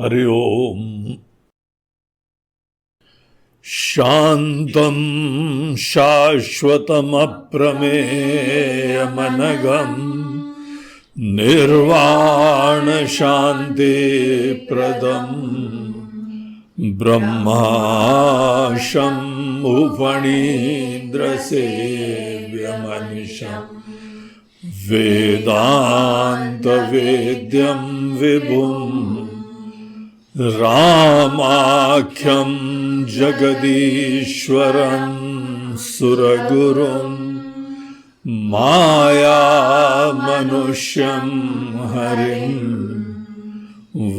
हरि ओम। शांतं शाश्वतमप्रमेयमनघं निर्वाण शांति प्रदं ब्रह्माशमुफणीन्द्रसेव्यमनिशम् वेदांत वेद्यं विभुम् रामाख्यं जगदीश्वरं सुरगुरुं मायामनुष्यं हरिं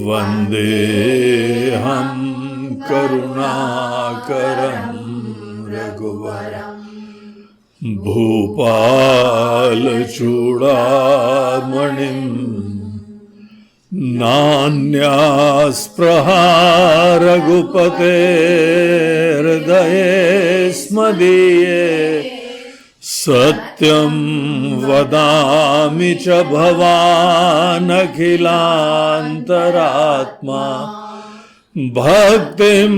वन्देऽहं करुणाकरं रघुवरं भूपालचूडामणिं नान्यास्पृहा रघुपते हृदये स्मदीये सत्यं वदामि च भवानखिलान्तरात्मा भक्तिं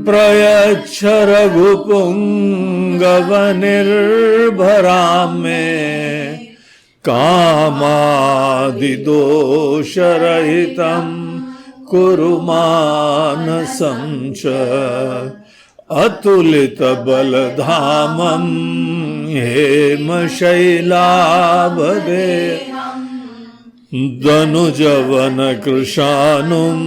प्रयच्छ रघुपुङ्गवनिर्भरां मे कामादिदोषरहितं कुरु मानसं च अतुलितबलधामं हेमशैलाभदे दनुजवनकृशानुं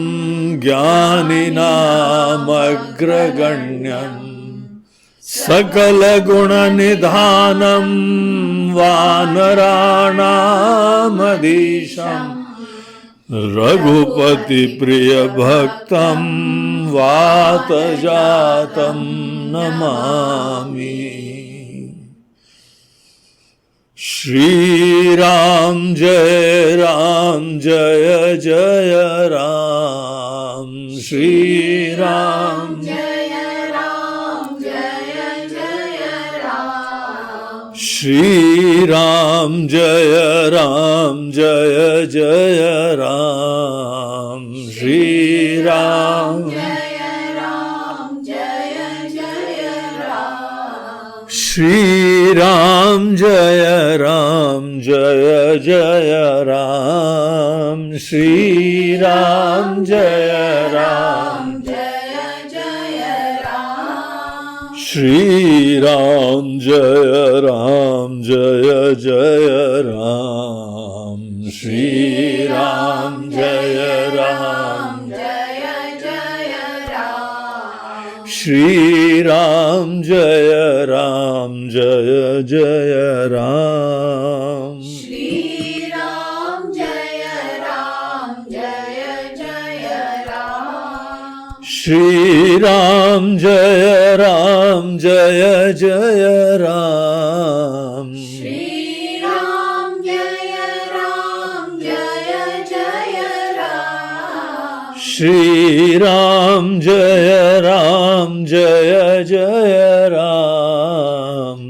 ज्ञानिनामग्रगण्यं सकलगुणनिधानं वानराणामधीशं रघुपतिप्रियभक्तं वातजातं नमामि। श्रीराम जय जय राम, श्रीराम श्रीराम जय जय राम, श्रीराम श्रीराम जय जय राम, श्रीराम जय श्रीराम जय जय राम, श्रीराम जय श्रीराम जय जय राम, श्रीराम जय जय राम, श्रीराम जय जय राम, श्रीराम जय जय राम, श्रीराम जय जय राम,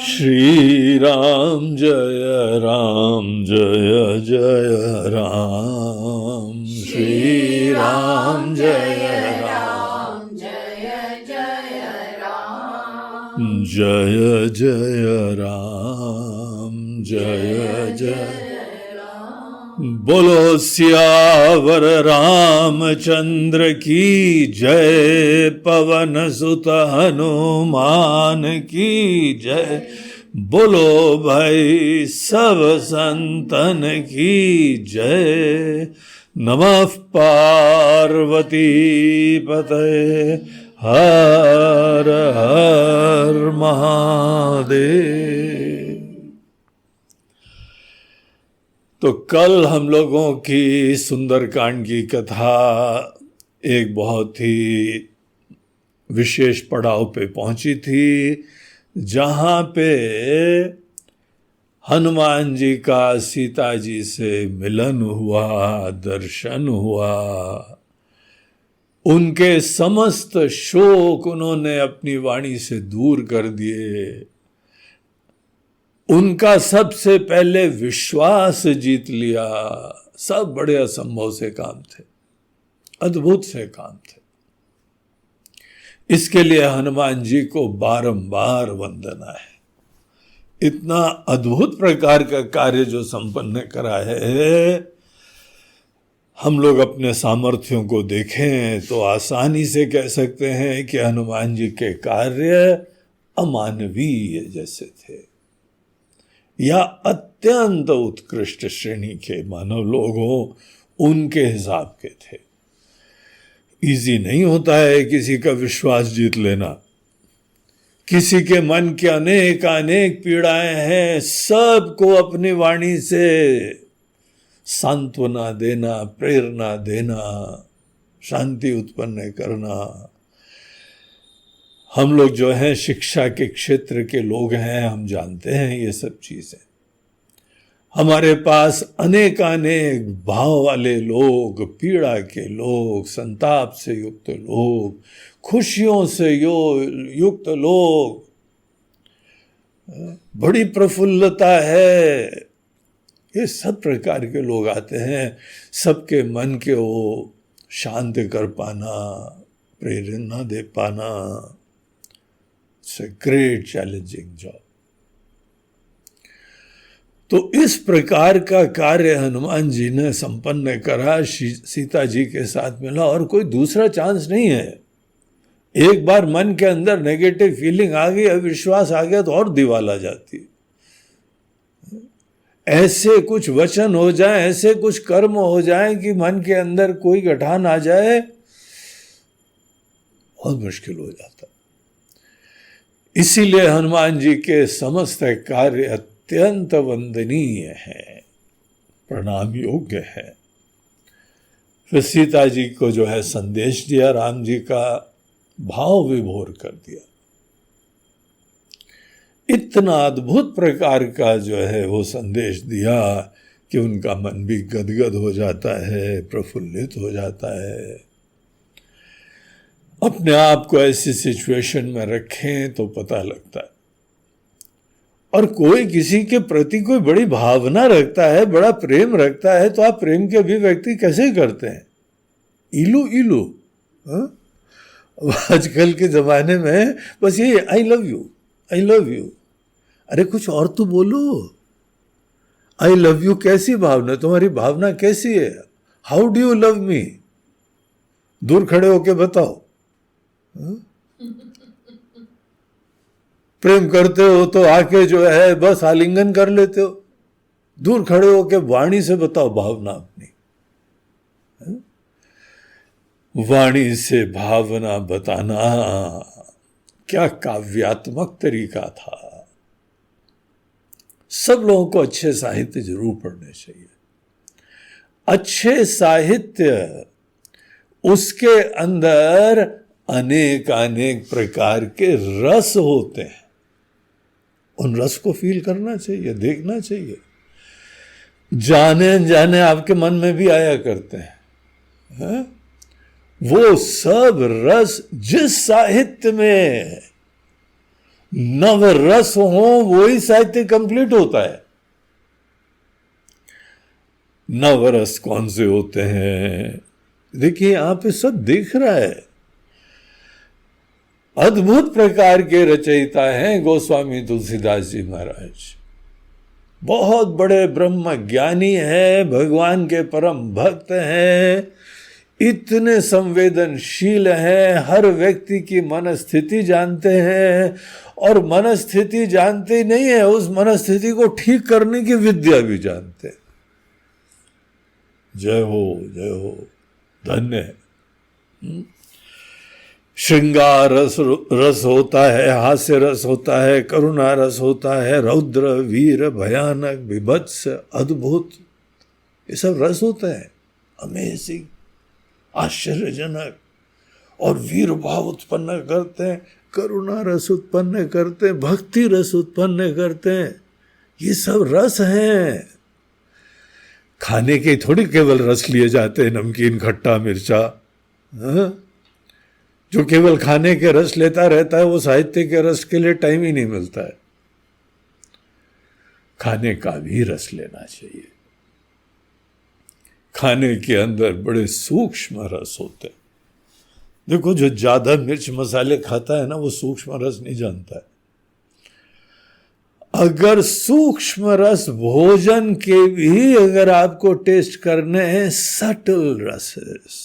श्रीराम जय जय राम, श्रीराम जय जय राम, श्रीराम जय जय राम, जय जय राम, जय जय बोलो सियावर रामचंद्र की जय, पवन सुत हनुमान की जय, बोलो भाई सब संतन की जय। नमः पार्वती पतये हर हर महादेव। तो कल हम लोगों की सुंदरकांड की कथा एक बहुत ही विशेष पड़ाव पे पहुंची थी, जहां पे हनुमान जी का सीता जी से मिलन हुआ, दर्शन हुआ, उनके समस्त शोक उन्होंने अपनी वाणी से दूर कर दिए, उनका सबसे पहले विश्वास जीत लिया। सब बड़े असंभव से काम थे, अद्भुत से काम थे। इसके लिए हनुमान जी को बारंबार वंदना है। इतना अद्भुत प्रकार का कार्य जो संपन्न करा है, हम लोग अपने सामर्थ्यों को देखें तो आसानी से कह सकते हैं कि हनुमान जी के कार्य अमानवीय जैसे थे या अत्यंत उत्कृष्ट श्रेणी के मानव लोग हों, उनके हिसाब के थे। इजी नहीं होता है किसी का विश्वास जीत लेना। किसी के मन के अनेक अनेक पीड़ाएं हैं, सबको अपनी वाणी से सांत्वना देना, प्रेरणा देना, शांति उत्पन्न करना। हम लोग जो हैं शिक्षा के क्षेत्र के लोग हैं, हम जानते हैं ये सब चीजें। हमारे पास अनेकानेक भाव वाले लोग, पीड़ा के लोग, संताप से युक्त लोग, खुशियों से युक्त लोग, बड़ी प्रफुल्लता है, ये सब प्रकार के लोग आते हैं। सबके मन के वो शांत कर पाना, प्रेरणा दे पाना, it's a great challenging job. तो इस प्रकार का कार्य हनुमान जी ने संपन्न करा, सीता जी के साथ मिला, और कोई दूसरा चांस नहीं है। एक बार मन के अंदर नेगेटिव फीलिंग आ गई, अविश्वास आ गया, तो और दीवाल आ जाती है। ऐसे कुछ वचन हो जाए, ऐसे कुछ कर्म हो जाए कि मन के अंदर कोई गठान आ जाए, बहुत मुश्किल हो जाता। इसीलिए हनुमान जी के समस्त कार्य अत्यंत वंदनीय है, प्रणाम योग्य है। फिर सीता जी को जो है संदेश दिया, राम जी का भाव विभोर कर दिया। इतना अद्भुत प्रकार का जो है वो संदेश दिया कि उनका मन भी गदगद हो जाता है, प्रफुल्लित हो जाता है। अपने आप को ऐसी सिचुएशन में रखें तो पता लगता है। और कोई किसी के प्रति कोई बड़ी भावना रखता है, बड़ा प्रेम रखता है, तो आप प्रेम की अभिव्यक्ति कैसे करते हैं? इलू इलू। आजकल के जमाने में बस ये I love you, I love you. अरे कुछ और तो बोलो। आई लव यू कैसी भावना? तुम्हारी भावना कैसी है? How do you love me? दूर खड़े होके बताओ। प्रेम करते हो तो आके जो है बस आलिंगन कर लेते हो। दूर खड़े होके वाणी से बताओ भावना अपनी। वाणी से भावना बताना क्या काव्यात्मक तरीका था। सब लोगों को अच्छे साहित्य जरूर पढ़ने चाहिए। अच्छे साहित्य, उसके अंदर अनेक अनेक प्रकार के रस होते हैं। उन रस को फील करना चाहिए, देखना चाहिए। जाने जाने आपके मन में भी आया करते हैं। वो सब रस जिस साहित्य में नव रस हो, वही साहित्य कंप्लीट होता है। नव रस कौन से होते हैं? देखिए यहां पे सब दिख रहा है। अद्भुत प्रकार के रचयिता हैं गोस्वामी तुलसीदास जी महाराज। बहुत बड़े ब्रह्म ज्ञानी हैं, भगवान के परम भक्त हैं, इतने संवेदनशील हैं, हर व्यक्ति की मनस्थिति जानते हैं, और मनस्थिति जानते नहीं है, उस मनस्थिति को ठीक करने की विद्या भी जानते हैं। जय हो, धन्य है। श्रृंगार रस होता है, हास्य रस होता है, करुणा रस होता है, रौद्र, वीर, भयानक, विभत्स, अद्भुत, ये सब रस होता है। अमेजिंग, आश्चर्यजनक। और वीर भाव उत्पन्न करते हैं, करुणा रस उत्पन्न करते हैं, भक्ति रस उत्पन्न करते हैं। ये सब रस हैं। खाने के थोड़ी केवल रस लिए जाते हैं, नमकीन, खट्टा, मिर्चा। जो केवल खाने के रस लेता रहता है, वो साहित्य के रस के लिए टाइम ही नहीं मिलता है। खाने का भी रस लेना चाहिए। खाने के अंदर बड़े सूक्ष्म रस होते हैं। देखो, जो ज्यादा मिर्च मसाले खाता है ना, वो सूक्ष्म रस नहीं जानता है। अगर सूक्ष्म रस भोजन के भी अगर आपको टेस्ट करने हैं, सटल रसेस,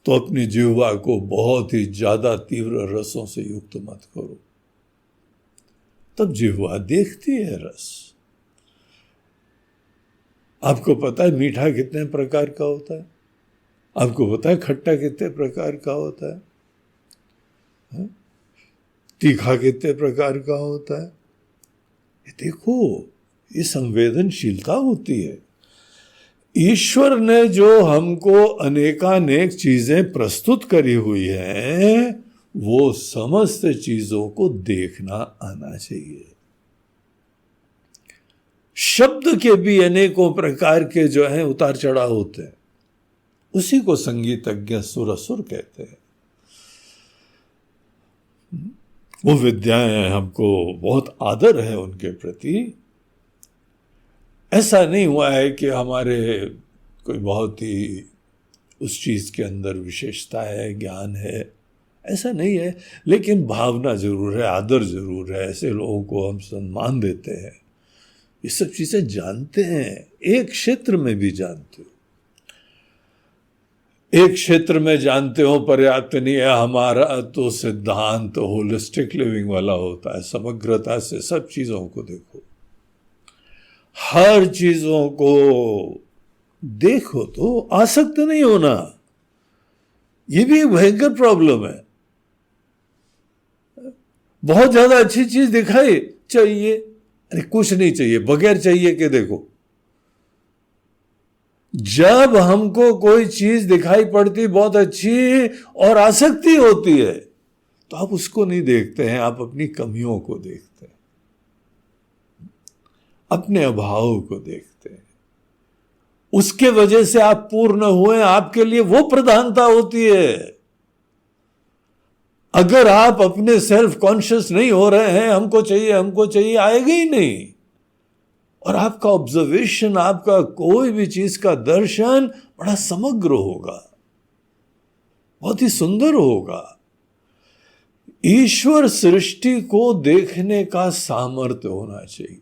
तो अपनी जिह्वा को बहुत ही ज्यादा तीव्र रसों से युक्त मत करो, तब जिह्वा देखती है रस। आपको पता है मीठा कितने प्रकार का होता है? आपको पता है खट्टा कितने प्रकार का होता है? तीखा कितने प्रकार का होता है? ये देखो, ये संवेदनशीलता होती है। ईश्वर ने जो हमको अनेकानेक चीजें प्रस्तुत करी हुई हैं, वो समस्त चीजों को देखना आना चाहिए। शब्द के भी अनेकों प्रकार के जो हैं उतार चढ़ाव होते हैं, उसी को संगीतज्ञ सुरसुर कहते हैं। वो विद्याएं हमको बहुत आदर है उनके प्रति। ऐसा नहीं हुआ है कि हमारे कोई बहुत ही उस चीज के अंदर विशेषता है, ज्ञान है, ऐसा नहीं है। लेकिन भावना जरूर है, आदर जरूर है। ऐसे लोगों को हम सम्मान देते हैं, ये सब चीजें जानते हैं। एक क्षेत्र में भी जानते हो, एक क्षेत्र में जानते हो पर्याप्त नहीं है। हमारा तो सिद्धांत होलिस्टिक लिविंग वाला होता है, समग्रता से सब चीजों को देखो, हर चीजों को देखो, तो आसक्त नहीं होना। ये भी एक भयंकर प्रॉब्लम है। बहुत ज्यादा अच्छी चीज दिखाई चाहिए, अरे कुछ नहीं चाहिए, बगैर चाहिए के देखो। जब हमको कोई चीज दिखाई पड़ती बहुत अच्छी और आसक्ति होती है, तो आप उसको नहीं देखते हैं, आप अपनी कमियों को देखते हैं, अपने अभाव को देखते हैं। उसके वजह से आप पूर्ण हुए, आपके लिए वो प्रधानता होती है। अगर आप अपने सेल्फ कॉन्शियस नहीं हो रहे हैं, हमको चाहिए, आएगा ही नहीं। और आपका ऑब्जर्वेशन, आपका कोई भी चीज का दर्शन बड़ा समग्र होगा, बहुत ही सुंदर होगा। ईश्वर सृष्टि को देखने का सामर्थ्य होना चाहिए,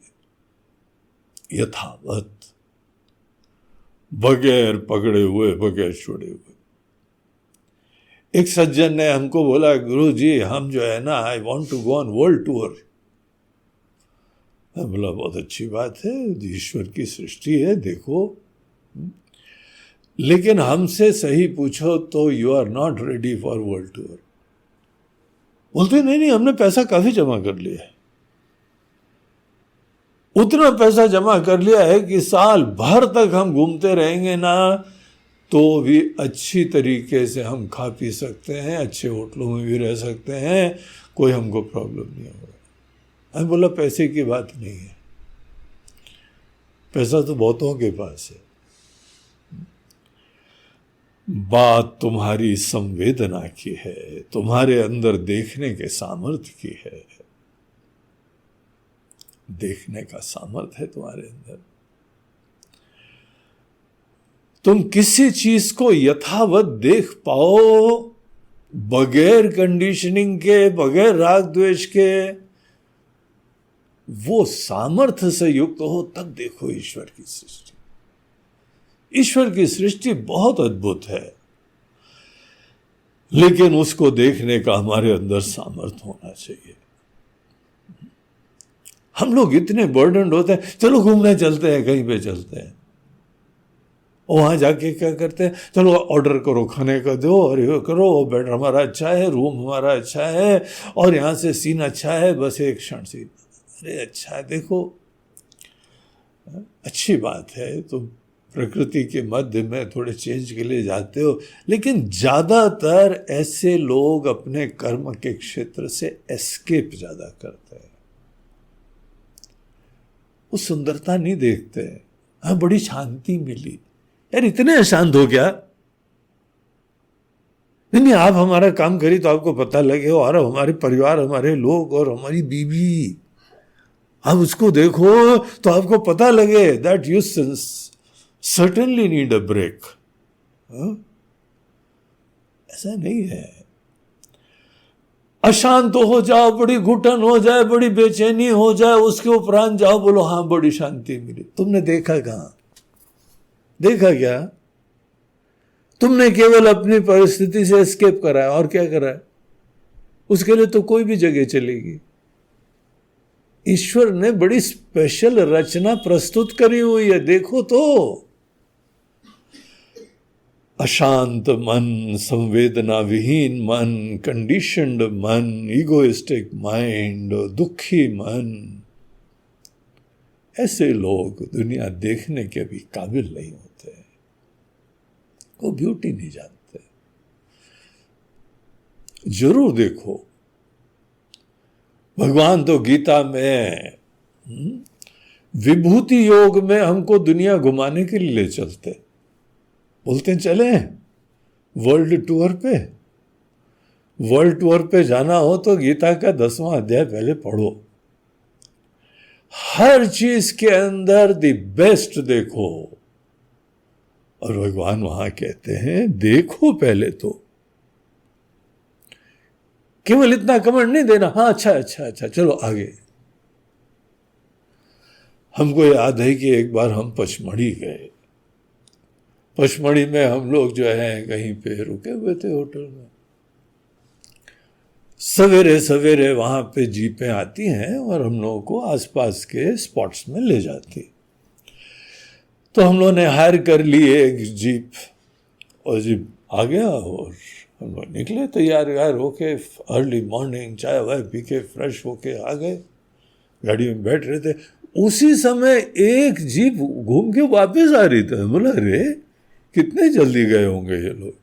यथावत, बगैर पकड़े हुए, बगैर छोड़े हुए। एक सज्जन ने हमको बोला, गुरु जी हम जो है ना, I want to go on world tour. मैं बोला बहुत अच्छी बात है, ईश्वर की सृष्टि है, देखो। लेकिन हमसे सही पूछो तो you are not ready for world tour. बोलते नहीं, हमने पैसा काफी जमा कर लिया है, उतना पैसा जमा कर लिया है कि साल भर तक हम घूमते रहेंगे ना, तो भी अच्छी तरीके से हम खा पी सकते हैं, अच्छे होटलों में भी रह सकते हैं, कोई हमको प्रॉब्लम नहीं होगा। मैं बोला पैसे की बात नहीं है, पैसा तो बहुतों के पास है, बात तुम्हारी संवेदना की है, तुम्हारे अंदर देखने के सामर्थ्य की है। देखने का सामर्थ्य है तुम्हारे अंदर। तुम किसी चीज को यथावत देख पाओ, बगैर कंडीशनिंग के, बगैर राग द्वेष के, वो सामर्थ्य से युक्त हो, तब देखो ईश्वर की सृष्टि। ईश्वर की सृष्टि बहुत अद्भुत है, लेकिन उसको देखने का हमारे अंदर सामर्थ्य होना चाहिए। हम लोग इतने बर्डन होते हैं, चलो घूमने चलते हैं, कहीं पे चलते हैं, वहां जाके क्या करते हैं, चलो ऑर्डर करो खाने का, दो और ये करो, बेड हमारा अच्छा है, रूम हमारा अच्छा है, और यहाँ से सीन अच्छा है, बस एक क्षण सीन, अरे अच्छा है, देखो अच्छी बात है, तुम प्रकृति के मध्य में थोड़े चेंज के लिए जाते हो। लेकिन ज्यादातर ऐसे लोग अपने कर्म के क्षेत्र से एस्केप ज्यादा करते हैं, वो सुंदरता नहीं देखते। हाँ, बड़ी शांति मिली, यार इतने अशांत हो गया। नहीं, आप हमारा काम करिए तो आपको पता लगे, और हमारे परिवार, हमारे लोग और हमारी बीवी, आप उसको देखो तो आपको पता लगे that you certainly need a break. ऐसा नहीं है। अशांत हो जाओ, बड़ी घुटन हो जाए, बड़ी बेचैनी हो जाए, उसके उपरांत जाओ बोलो हाँ बड़ी शांति मिली। तुमने देखा कहां? देखा क्या? तुमने केवल अपनी परिस्थिति से एस्केप करा है, और क्या करा है? उसके लिए तो कोई भी जगह चलेगी। ईश्वर ने बड़ी स्पेशल रचना प्रस्तुत करी हुई है, देखो तो। अशांत मन, संवेदना विहीन मन, कंडीशनड मन, इगोइस्टिक माइंड, दुखी मन, ऐसे लोग दुनिया देखने के भी काबिल नहीं होते। वो ब्यूटी नहीं जानते। जरूर देखो, भगवान तो गीता में विभूति योग में हमको दुनिया घुमाने के लिए ले चलते, बोलते हैं चले वर्ल्ड टूर पे। वर्ल्ड टूर पे जाना हो तो गीता का 10वां अध्याय पहले पढ़ो। हर चीज के अंदर द बेस्ट देखो। और भगवान वहां कहते हैं देखो पहले तो, केवल इतना कमेंट नहीं देना, हाँ अच्छा अच्छा अच्छा चलो आगे। हमको याद है कि एक बार हम पचमढ़ी गए। पचमढ़ी में हम लोग जो है कहीं पे रुके हुए थे होटल में। सवेरे सवेरे वहां पे जीपें आती हैं और हम लोगों को आसपास के स्पॉट्स में ले जाती। तो हम लोगों ने हायर कर ली एक जीप, और जीप आ गया और हम लोग निकले तैयार व्यार होके, अर्ली मॉर्निंग चाय वाय पी के फ्रेश होके आ गए, गाड़ी में बैठ रहे थे। उसी समय एक जीप घूम के वापस आ रही थी। बोला अरे कितने जल्दी गए होंगे ये लोग,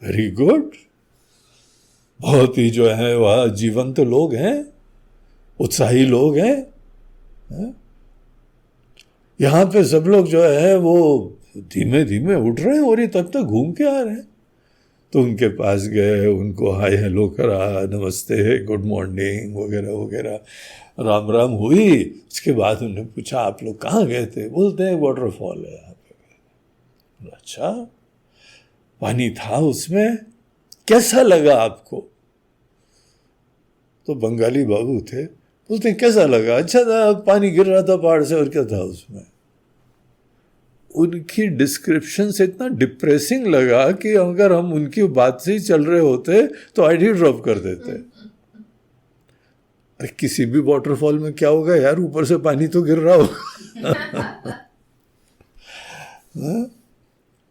वेरी गुड। बहुत ही जो है वह जीवंत लोग हैं, उत्साही लोग हैं, है? यहाँ पे सब लोग जो है वो धीमे धीमे उठ रहे हैं और ये तब तक घूम के आ रहे हैं। तो उनके पास गए, उनको हाय हेलो करा, नमस्ते गुड मॉर्निंग वगैरह वगैरह, राम राम हुई। उसके बाद उन्होंने पूछा आप लोग कहाँ गए थे? बोलते हैं वाटरफॉल है यहाँ पे। अच्छा, पानी था उसमें, कैसा लगा आपको? तो बंगाली बाबू थे, बोलते हैं कैसा लगा? अच्छा था, पानी गिर रहा था पहाड़ से, और क्या था उसमें? उनकी डिस्क्रिप्शन से इतना डिप्रेसिंग लगा कि अगर हम उनकी बात से ही चल रहे होते तो आईडी ड्रॉप कर देते। अरे किसी भी वाटरफॉल में क्या होगा यार, ऊपर से पानी तो गिर रहा होगा।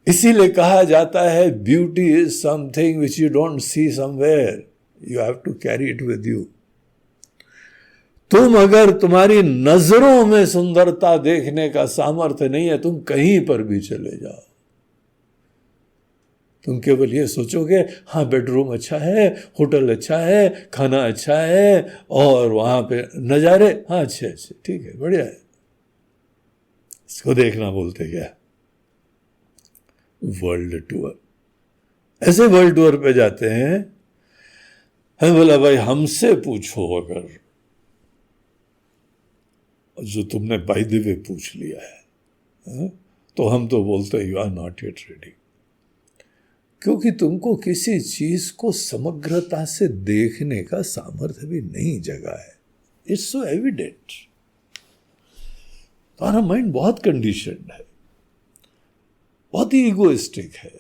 इसीलिए कहा जाता है beauty is something which you don't see somewhere, you have to carry it with you. तुम अगर तुम्हारी नजरों में सुंदरता देखने का सामर्थ्य नहीं है, तुम कहीं पर भी चले जाओ, तुम केवल ये सोचोगे हाँ बेडरूम अच्छा है, होटल अच्छा है, खाना अच्छा है, और वहां पे नजारे हाँ अच्छे अच्छे, ठीक है बढ़िया है, इसको देखना बोलते क्या? World tour. ऐसे वर्ल्ड टूर पे जाते हैं। हम बोला भाई हमसे पूछो, अगर जो तुमने बाय द वे पूछ लिया है, तो हम तो बोलते you are not yet ready. क्योंकि तुमको किसी चीज को समग्रता से देखने का सामर्थ्य भी नहीं जगा है। It's so evident. तुम्हारा माइंड बहुत कंडीशन्ड है, बहुत ही इगोइस्टिक है।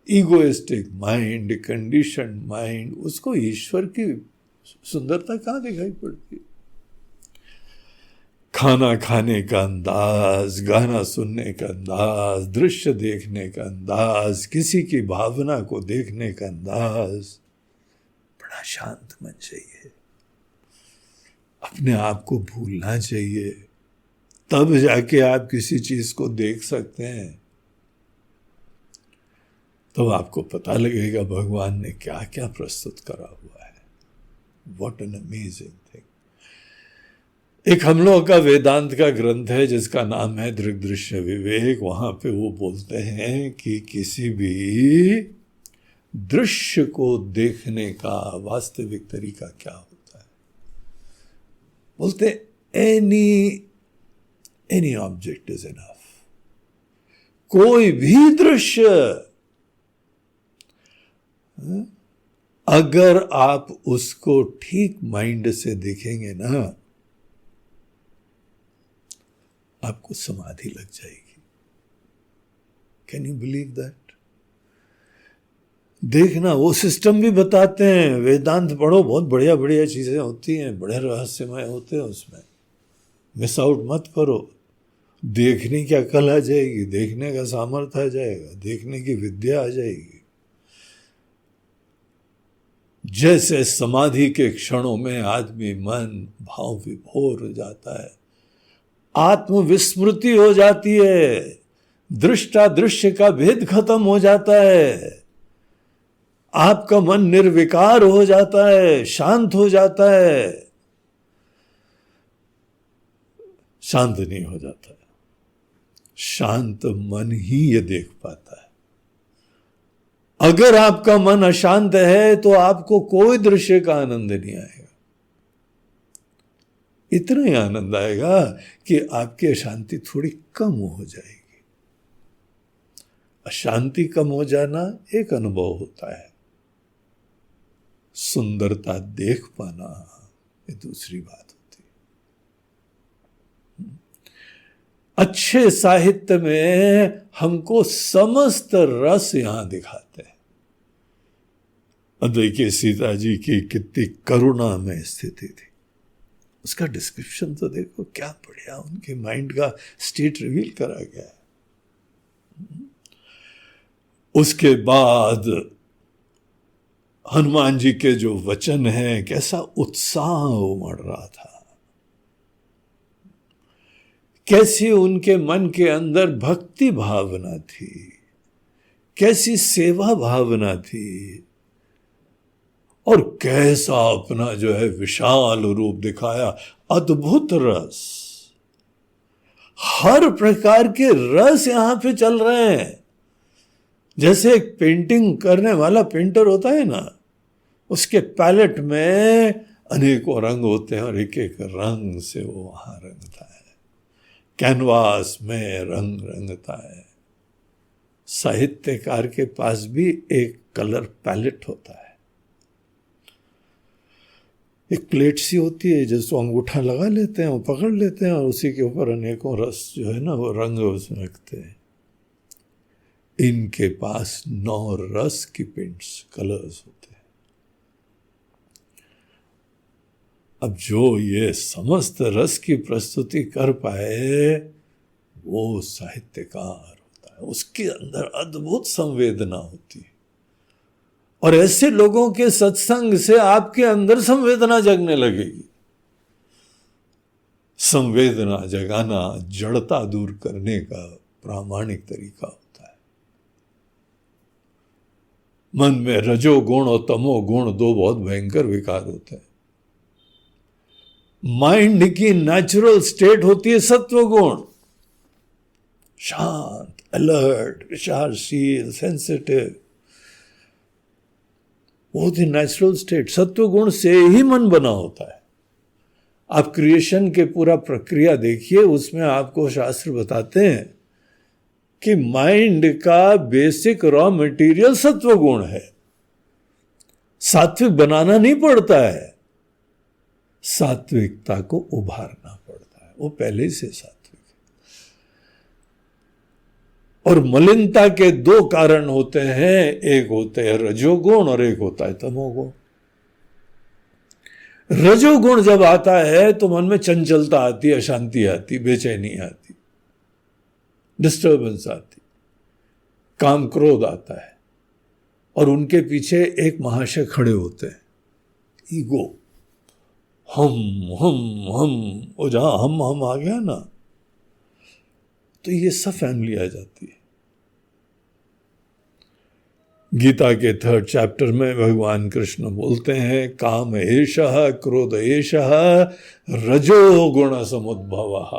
इगोइस्टिक माइंड, कंडीशन्ड माइंड, उसको ईश्वर की सुंदरता कहां दिखाई पड़ती? खाना खाने का अंदाज, गाना सुनने का अंदाज, दृश्य देखने का अंदाज, किसी की भावना को देखने का अंदाज, बड़ा शांत मन चाहिए, अपने आप को भूलना चाहिए, तब जाके आप किसी चीज को देख सकते हैं। तब आपको पता लगेगा भगवान ने क्या क्या प्रस्तुत करा हुआ है। What an amazing thing. एक हम लोगों का वेदांत का ग्रंथ है जिसका नाम है दृग्दृश्य विवेक। वहां पे वो बोलते हैं कि किसी भी दृश्य को देखने का वास्तविक तरीका क्या होता है। बोलते एनी ऑब्जेक्ट इज इनफ। कोई भी दृश्य अगर आप उसको ठीक माइंड से देखेंगे ना, आपको समाधि लग जाएगी। Can you believe that? देखना, वो सिस्टम भी बताते हैं, वेदांत पढ़ो, बहुत बढ़िया बढ़िया चीजें होती हैं, बड़े रहस्यमय होते हैं उसमें। मिस आउट मत करो। देखने की अकल आ जाएगी, देखने का सामर्थ्य आ जाएगा, देखने की विद्या आ जाएगी। जैसे समाधि के क्षणों में आदमी मन भाव विभोर हो जाता है, आत्मविस्मृति हो जाती है, दृष्टा दृश्य का भेद खत्म हो जाता है, आपका मन निर्विकार हो जाता है, शांत हो जाता है। शांत नहीं हो जाता है, शांत मन ही ये देख पाता है। अगर आपका मन अशांत है तो आपको कोई दृश्य का आनंद नहीं आएगा। इतना ही आनंद आएगा कि आपकी अशांति थोड़ी कम हो जाएगी। अशांति कम हो जाना एक अनुभव होता है, सुंदरता देख पाना ये दूसरी बात होती है। अच्छे साहित्य में हमको समस्त रस यहां दिखाते हैं। देखिए सीता जी की कितनी करुणा में स्थिति थी, उसका डिस्क्रिप्शन तो देखो, क्या बढ़िया उनके माइंड का स्टेट रिवील करा गया है। उसके बाद हनुमान जी के जो वचन हैं, कैसा उत्साह उमड़ रहा था, कैसी उनके मन के अंदर भक्ति भावना थी, कैसी सेवा भावना थी, और कैसा अपना जो है विशाल रूप दिखाया। अद्भुत रस, हर प्रकार के रस यहां पे चल रहे हैं। जैसे एक पेंटिंग करने वाला पेंटर होता है ना, उसके पैलेट में अनेकों रंग होते हैं और एक एक रंग से वो वहां रंगता है, कैनवास में रंग रंगता है। साहित्यकार के पास भी एक कलर पैलेट होता है, एक प्लेट सी होती है जिसको अंगूठा लगा लेते हैं, वो पकड़ लेते हैं और उसी के ऊपर अनेकों रस जो है ना वो रंग उसमें रखते हैं। इनके पास 9 रस की पेंट्स कलर्स होते हैं। अब जो ये समस्त रस की प्रस्तुति कर पाए वो साहित्यकार होता है, उसके अंदर अद्भुत संवेदना होती है। और ऐसे लोगों के सत्संग से आपके अंदर संवेदना जगने लगेगी। संवेदना जगाना जड़ता दूर करने का प्रामाणिक तरीका होता है। मन में रजोगुण और तमोगुण 2 बहुत भयंकर विकार होते हैं। माइंड की नेचुरल स्टेट होती है सत्वगुण, शांत, अलर्ट, विचारशील, सेंसिटिव, बहुत ही नेचुरल स्टेट। सत्वगुण से ही मन बना होता है। आप क्रिएशन के पूरा प्रक्रिया देखिए, उसमें आपको शास्त्र बताते हैं कि माइंड का बेसिक रॉ मटेरियल सत्वगुण है। सात्विक बनाना नहीं पड़ता है, सात्विकता को उभारना पड़ता है, वो पहले से सात्विक है। और मलिनता के 2 कारण होते हैं, एक होते हैं रजोगुण और एक होता है तमोगुण। रजोगुण जब आता है तो मन में चंचलता आती है, अशांति आती, बेचैनी आती, डिस्टर्बेंस आती, काम क्रोध आता है। और उनके पीछे एक महाशय खड़े होते हैं, ईगो, हम, वो जहां हम आ गया ना, तो ये सब फैमिली आ जाती है। गीता के 3rd चैप्टर में भगवान कृष्ण बोलते हैं, काम एषः क्रोध एषः रजोगुण समुद्भवः।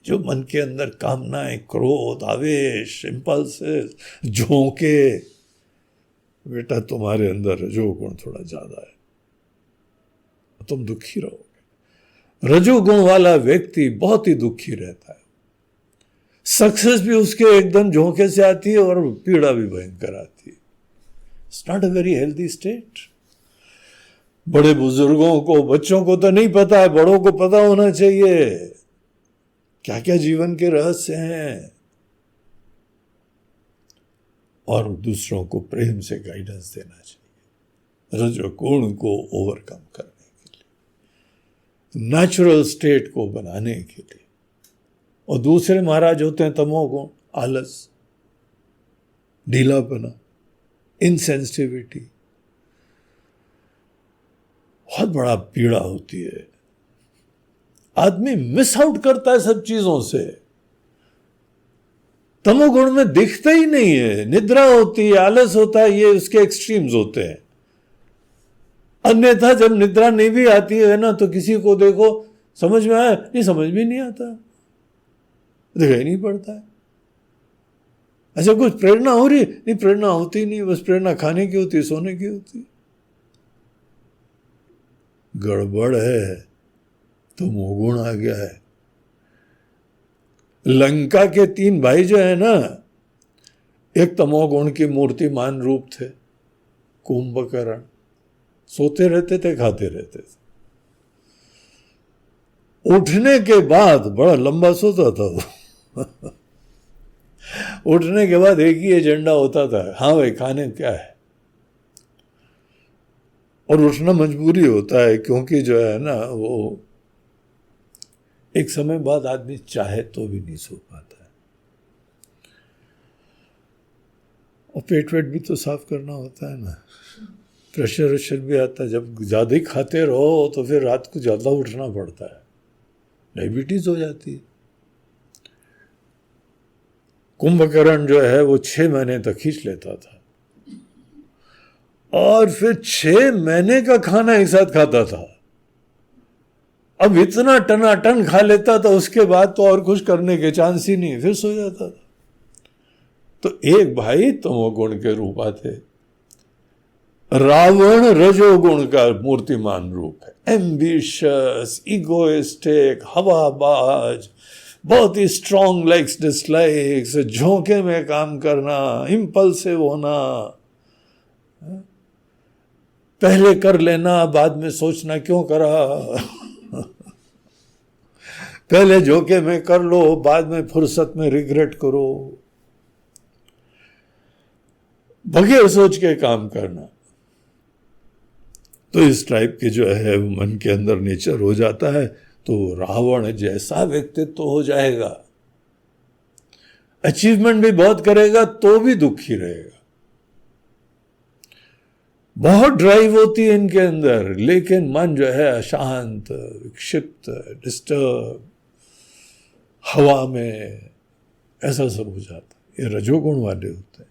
जो मन के अंदर कामनाएं, क्रोध, आवेश, इंपल्सेस, झोंके, बेटा तुम्हारे अंदर रजोगुण थोड़ा ज्यादा है, तुम दुखी रहोगे। रजोगुण वाला व्यक्ति बहुत ही दुखी रहता है, सक्सेस भी उसके एकदम झोंके से आती है और पीड़ा भी भयंकर आती है। It's not a very healthy state. बड़े बुजुर्गों को, बच्चों को तो नहीं पता है, बड़ों को पता होना चाहिए क्या क्या जीवन के रहस्य हैं, और दूसरों को प्रेम से गाइडेंस देना चाहिए रजोगुण को ओवरकम करने के लिए, नेचुरल स्टेट को बनाने के लिए। और दूसरे महाराज होते हैं तमोगुण, आलस, ढीलापना, इनसेंसिटिविटी। बहुत बड़ा पीड़ा होती है, आदमी मिस आउट करता है सब चीजों से। तमोगुण में दिखता ही नहीं है, निद्रा होती है, आलस होता है, ये उसके एक्सट्रीम्स होते हैं। अन्यथा जब निद्रा नहीं भी आती है ना, तो किसी को देखो समझ में आया, नहीं समझ भी नहीं आता, दिखाई नहीं पड़ता है। अच्छा कुछ प्रेरणा हो रही, नहीं प्रेरणा होती नहीं, बस प्रेरणा खाने की होती, सोने की होती। गड़बड़ है, तमोगुण आ गया है। लंका के 3 भाई जो है ना, एक तमोगुण की मूर्तिमान रूप थे, कुंभकर्ण। सोते रहते थे, खाते रहते थे। उठने के बाद बड़ा लंबा सोता था वो उठने के बाद एक ही एजेंडा होता था, हाँ भाई खाने क्या है। और उठना मजबूरी होता है, क्योंकि जो है ना वो एक समय बाद आदमी चाहे तो भी नहीं सो पाता है। और पेट वेट भी तो साफ करना होता है ना, प्रेशर वेशर भी आता है। जब ज़्यादा ही खाते रहो तो फिर रात को ज़्यादा उठना पड़ता है, डायबिटीज हो जाती है। कुंभकर्ण जो है वो 6 महीने तक खींच लेता था, और फिर 6 महीने का खाना एक साथ खाता था। अब इतना टनाटन खा लेता था, उसके बाद तो और कुछ करने के चांस ही नहीं, फिर सो जाता था। तो एक भाई तमोगुण के रूपा थे, रावण रजोगुण का मूर्तिमान रूप है। एम्बिशियस, इगोइस्टिक, हवाबाज, बहुत ही स्ट्रॉन्ग लाइक्स डिसलाइक्स, झोंके में काम करना, इंपल्सिव होना, पहले कर लेना बाद में सोचना क्यों करा पहले झोंके में कर लो, बाद में फुर्सत में रिग्रेट करो, बगैर सोच के काम करना। तो इस टाइप के जो है मन के अंदर नेचर हो जाता है, तो रावण जैसा व्यक्तित्व तो हो जाएगा। अचीवमेंट भी बहुत करेगा तो भी दुखी रहेगा। बहुत ड्राइव होती है इनके अंदर, लेकिन मन जो है अशांत, विक्षिप्त, डिस्टर्ब, हवा में, ऐसा सब हो जाता है। ये रजोगुण वाले होते हैं।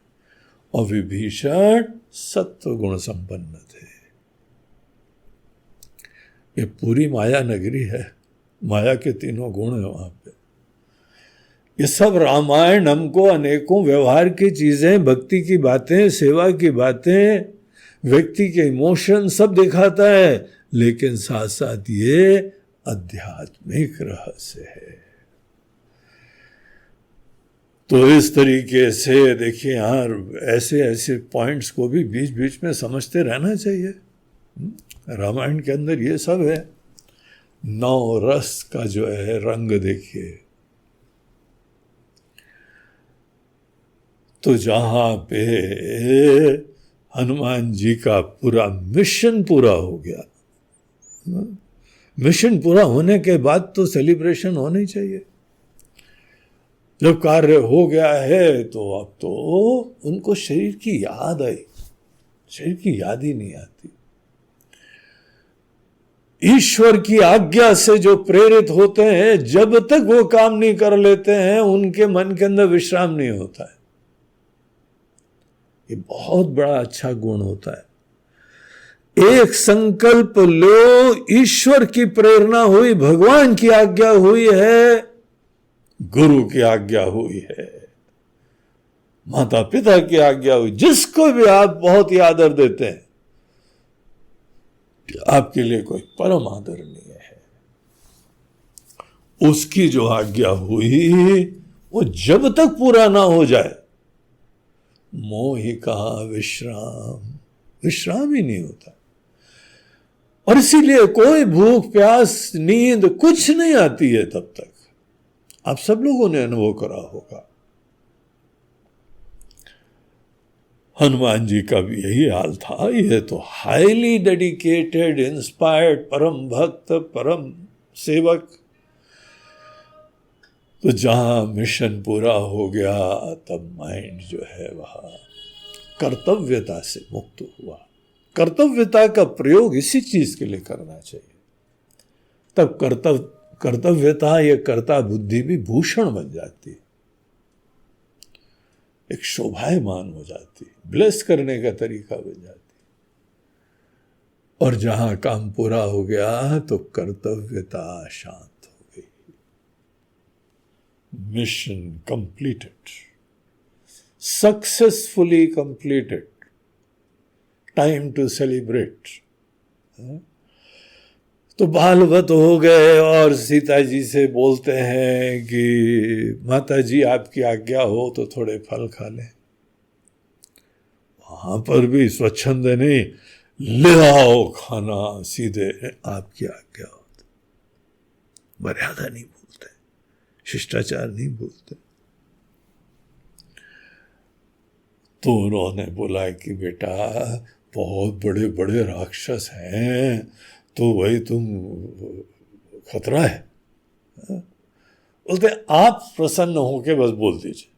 और विभीषण सत्व गुण संपन्न थे। ये पूरी माया नगरी है, माया के 3 गुण है वहां पे। ये सब रामायण हमको अनेकों व्यवहार की चीजें, भक्ति की बातें, सेवा की बातें, व्यक्ति के इमोशन सब दिखाता है, लेकिन साथ साथ ये आध्यात्मिक रहस्य है। तो इस तरीके से देखिए, यहाँ ऐसे ऐसे पॉइंट्स को भी बीच बीच में समझते रहना चाहिए। रामायण के अंदर ये सब है। 9 रस का जो है रंग देखिए। तो जहां पे हनुमान जी का पूरा मिशन पूरा हो गया, मिशन पूरा होने के बाद तो सेलिब्रेशन होनी चाहिए। जब कार्य हो गया है तो अब तो उनको शरीर की याद आई, शरीर की याद ही नहीं आती। ईश्वर की आज्ञा से जो प्रेरित होते हैं, जब तक वो काम नहीं कर लेते हैं, उनके मन के अंदर विश्राम नहीं होता है। ये बहुत बड़ा अच्छा गुण होता है। एक संकल्प लो, ईश्वर की प्रेरणा हुई, भगवान की आज्ञा हुई है, गुरु की आज्ञा हुई है, माता पिता की आज्ञा हुई, जिसको भी आप बहुत ही आदर देते हैं, आपके लिए कोई परम आदरणीय है। उसकी जो आज्ञा हुई वो जब तक पूरा ना हो जाए, मोहि कहा विश्राम, विश्राम ही नहीं होता। और इसीलिए कोई भूख प्यास नींद कुछ नहीं आती है तब तक। आप सब लोगों ने अनुभव करा होगा। हनुमान जी का भी यही हाल था। यह तो हाईली डेडिकेटेड, इंस्पायर्ड, परम भक्त, परम सेवक। तो जहां मिशन पूरा हो गया तब माइंड जो है वह कर्तव्यता से मुक्त हुआ। कर्तव्यता का प्रयोग इसी चीज के लिए करना चाहिए। तब कर्तव्यता या कर्ता बुद्धि भी भूषण बन जाती है, एक शोभायमान हो जाती, ब्लेस करने का तरीका बन जाती। और जहां काम पूरा हो गया तो कर्तव्यता शांत हो गई। Mission completed, successfully completed, time to celebrate. तो बालवत हो गए और सीता जी से बोलते हैं कि माता जी आपकी आज्ञा हो तो थोड़े फल खा लें। वहां पर भी स्वच्छंद नहीं, ले आओ खाना, सीधे आपकी आज्ञा हो। मर्यादा नहीं भूलते, शिष्टाचार नहीं भूलते। तो उन्होंने बोला कि बेटा बहुत बड़े बड़े राक्षस हैं, तो वही तुम खतरा है। बोलते आप प्रसन्न होके बस बोल दीजिए,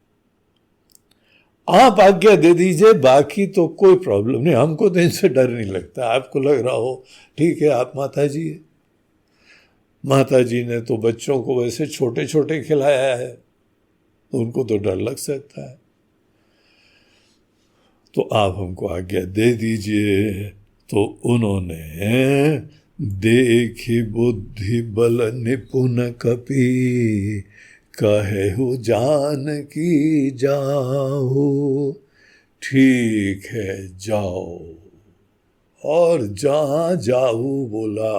आप आज्ञा दे दीजिए, बाकी तो कोई प्रॉब्लम नहीं, हमको तो इनसे डर नहीं लगता। आपको लग रहा हो ठीक है, आप माता जी है। माता जी ने तो बच्चों को वैसे छोटे छोटे खिलाया है, तो उनको तो डर लग सकता है। तो आप हमको आज्ञा दे दीजिए। तो उन्होंने देखी बुद्धि बल निपुण कपि, कहेहु जानकी जाओ। ठीक है जाओ। और जहां जाऊ बोला,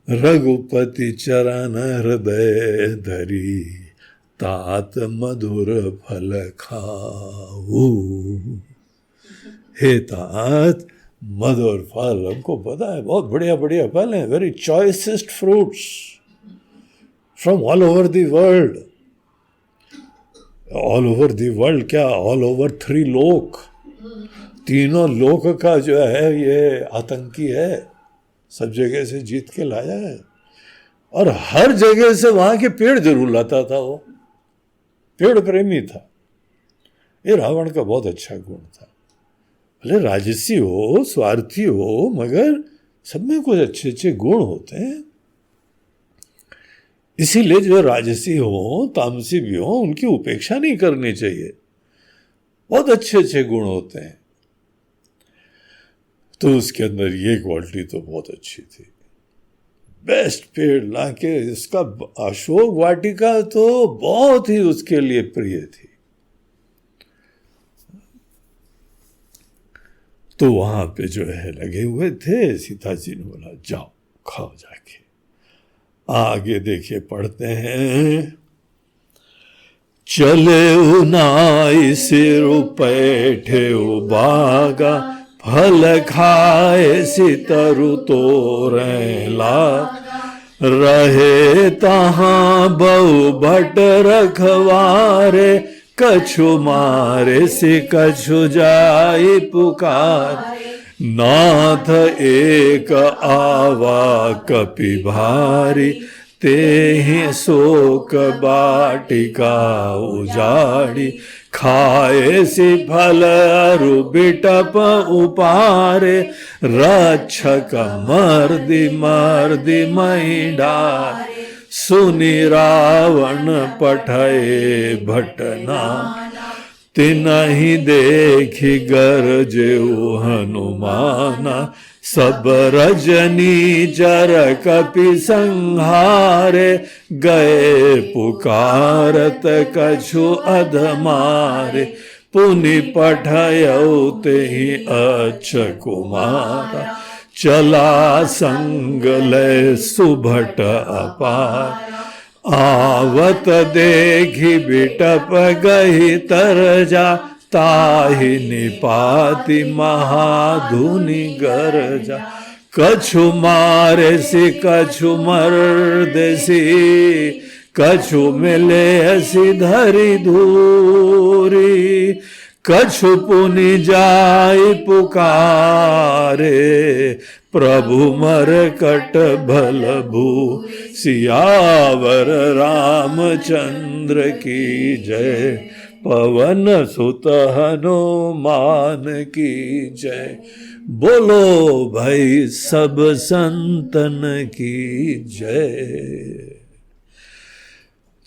रघुपति चरण हृदय धरी, तात मधुर फल खाऊ। हे तात, मधुर फल, हमको पता है बहुत बढ़िया बढ़िया फल हैं, very choicest fruits from all over the world. All over the world क्या, ऑल ओवर 3 लोक, तीनों लोक का जो है ये आतंकी है, सब जगह से जीत के लाया है। और हर जगह से वहां के पेड़ जरूर लाता था, वो पेड़ प्रेमी था। ये रावण का बहुत अच्छा गुण था। भले राजसी हो, स्वार्थी हो, मगर सब में कुछ अच्छे अच्छे गुण होते हैं। इसीलिए जो राजसी हो, तामसी भी हो, उनकी उपेक्षा नहीं करनी चाहिए। बहुत अच्छे अच्छे गुण होते हैं। तो उसके अंदर ये क्वालिटी तो बहुत अच्छी थी। बेस्ट पेड़ लाके, इसका अशोक वाटिका तो बहुत ही उसके लिए प्रिय थी। तो वहां पे जो है लगे हुए थे। सीता जी ने बोला जाओ खाओ जाके। आगे देखिए पढ़ते हैं, चले उनाई सिर पैठे बागा, फल खाए सितरु तोरे लागा। रहे तहां बहु भट रखवारे, कछु मारे से कछु जाई पुकार। नाथ एक आवा कपि भारी, तेहि शोक बाटिका उजाड़ी। खाए से फल अरु बिटप उपारे, रक्षक मर्दि मर्दि मई डारे। सुनि रावण पठये भटना, तिनहि देखि गरजेउ हनुमाना। सब रजनी जर कपि संहारे, गए पुकारत कछु अधमारे। पुनि पठयउ तेहि अच्छ कुमारा, चला संग लय सुभट अपार, आवत देखी बिटप गही तरजा, ताहि निपाति महाधुनि गरजा, कछु मारे सी कछु मर्देसी, कछु मिले ऐसी धरी धूरी, कछु पुनि जाय पुकारे, प्रभु मरकट भल भू, सियावर रामचंद्र की जय, पवन सुत हनुमान की जय, बोलो भाई सब संतन की जय।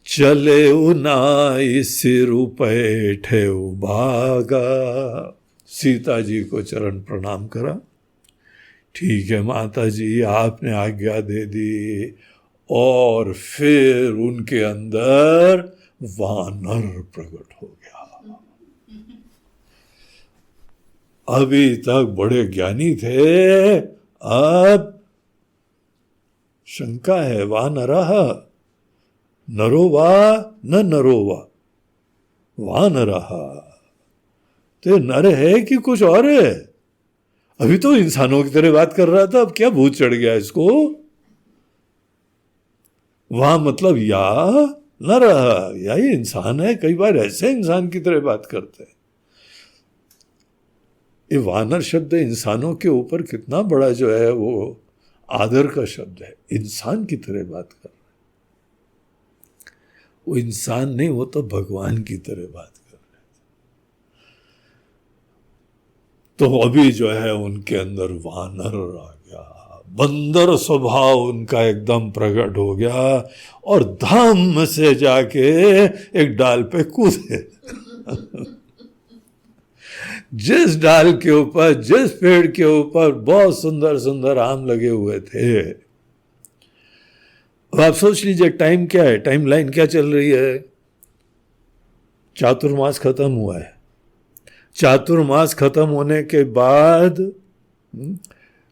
चले उनाई सिर पैठे भागा, सीता जी को चरण प्रणाम करा। ठीक है माता जी, आपने आज्ञा दे दी। और फिर उनके अंदर वानर प्रकट हो गया। अभी तक बड़े ज्ञानी थे, अब शंका है, वानरः नरो वा न नरो वा, वानरः तो नर है कि कुछ और है? अभी तो इंसानों की तरह बात कर रहा था, अब क्या भूत चढ़ गया इसको? वहां मतलब या न रहा, या ये इंसान है। कई बार ऐसे इंसान की तरह बात करते हैं। ये वानर शब्द इंसानों के ऊपर कितना बड़ा जो है वो आदर का शब्द है। इंसान की तरह बात कर रहे, वो इंसान नहीं, वो तो भगवान की तरह बात कर रहे थे। तो अभी जो है उनके अंदर वानर आ गया, बंदर स्वभाव उनका एकदम प्रकट हो गया और धम से जाके एक डाल पे कूदे। जिस डाल के ऊपर, जिस पेड़ के ऊपर बहुत सुंदर सुंदर आम लगे हुए थे। अब आप सोच लीजिए टाइम क्या है, टाइम लाइन क्या चल रही है। चातुर्मास खत्म हुआ है। चातुर्मास खत्म होने के बाद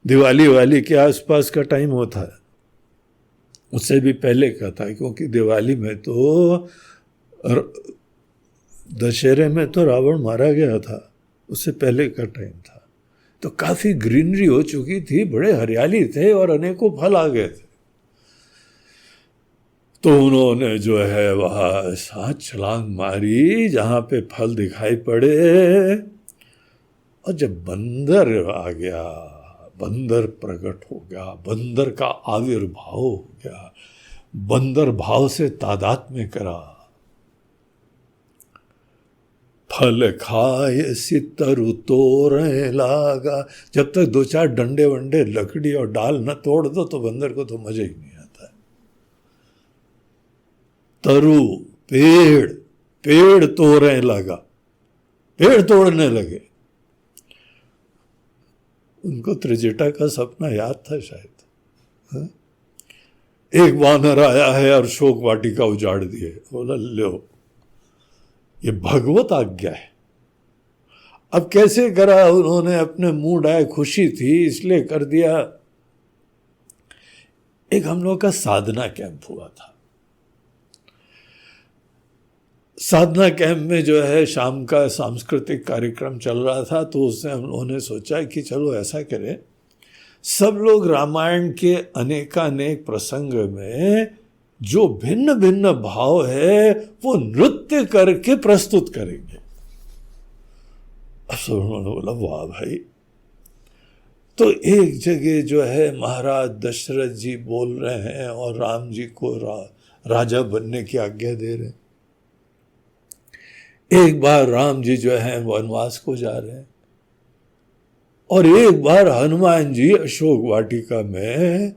दिवाली के आसपास का टाइम होता है, उससे भी पहले का था, क्योंकि दिवाली में तो, दशहरे में तो रावण मारा गया था, उससे पहले का टाइम था। तो काफी ग्रीनरी हो चुकी थी, बड़े हरियाली थे और अनेकों फल आ गए थे। तो उन्होंने जो है वह साथ छलांग मारी जहां पे फल दिखाई पड़े, और जब बंदर आ गया, बंदर प्रकट हो गया, बंदर का आविर्भाव हो गया, बंदर भाव से तादात्म्य करा। फल खाए सितरु तोड़े लागा। जब तक दो चार डंडे वंडे लकड़ी और डाल न तोड़ दो तो बंदर को तो मजा ही नहीं आता है। तरु पेड़, पेड़ तोड़ने लगा, पेड़ तोड़ने लगे। उनको त्रिजटा का सपना याद था शायद। हा? एक वानर आया है और शोक वाटिका उजाड़ दिए। बोला लो, ये भगवत आज्ञा है। अब कैसे करा उन्होंने? अपने मूड आए, खुशी थी इसलिए कर दिया। एक हम लोग का साधना कैंप हुआ था। साधना कैंप में जो है शाम का सांस्कृतिक कार्यक्रम चल रहा था, तो उससे हम लोगों ने सोचा कि चलो ऐसा करें, सब लोग रामायण के अनेकानेक प्रसंग में जो भिन्न भिन्न भाव है वो नृत्य करके प्रस्तुत करेंगे। अब सब उन्होंने बोला वाह भाई। तो एक जगह जो है महाराज दशरथ जी बोल रहे हैं और राम जी को राजा बनने की आज्ञा दे रहे हैं। एक बार राम जी जो है वनवास को जा रहे हैं और एक बार हनुमान जी अशोक वाटिका में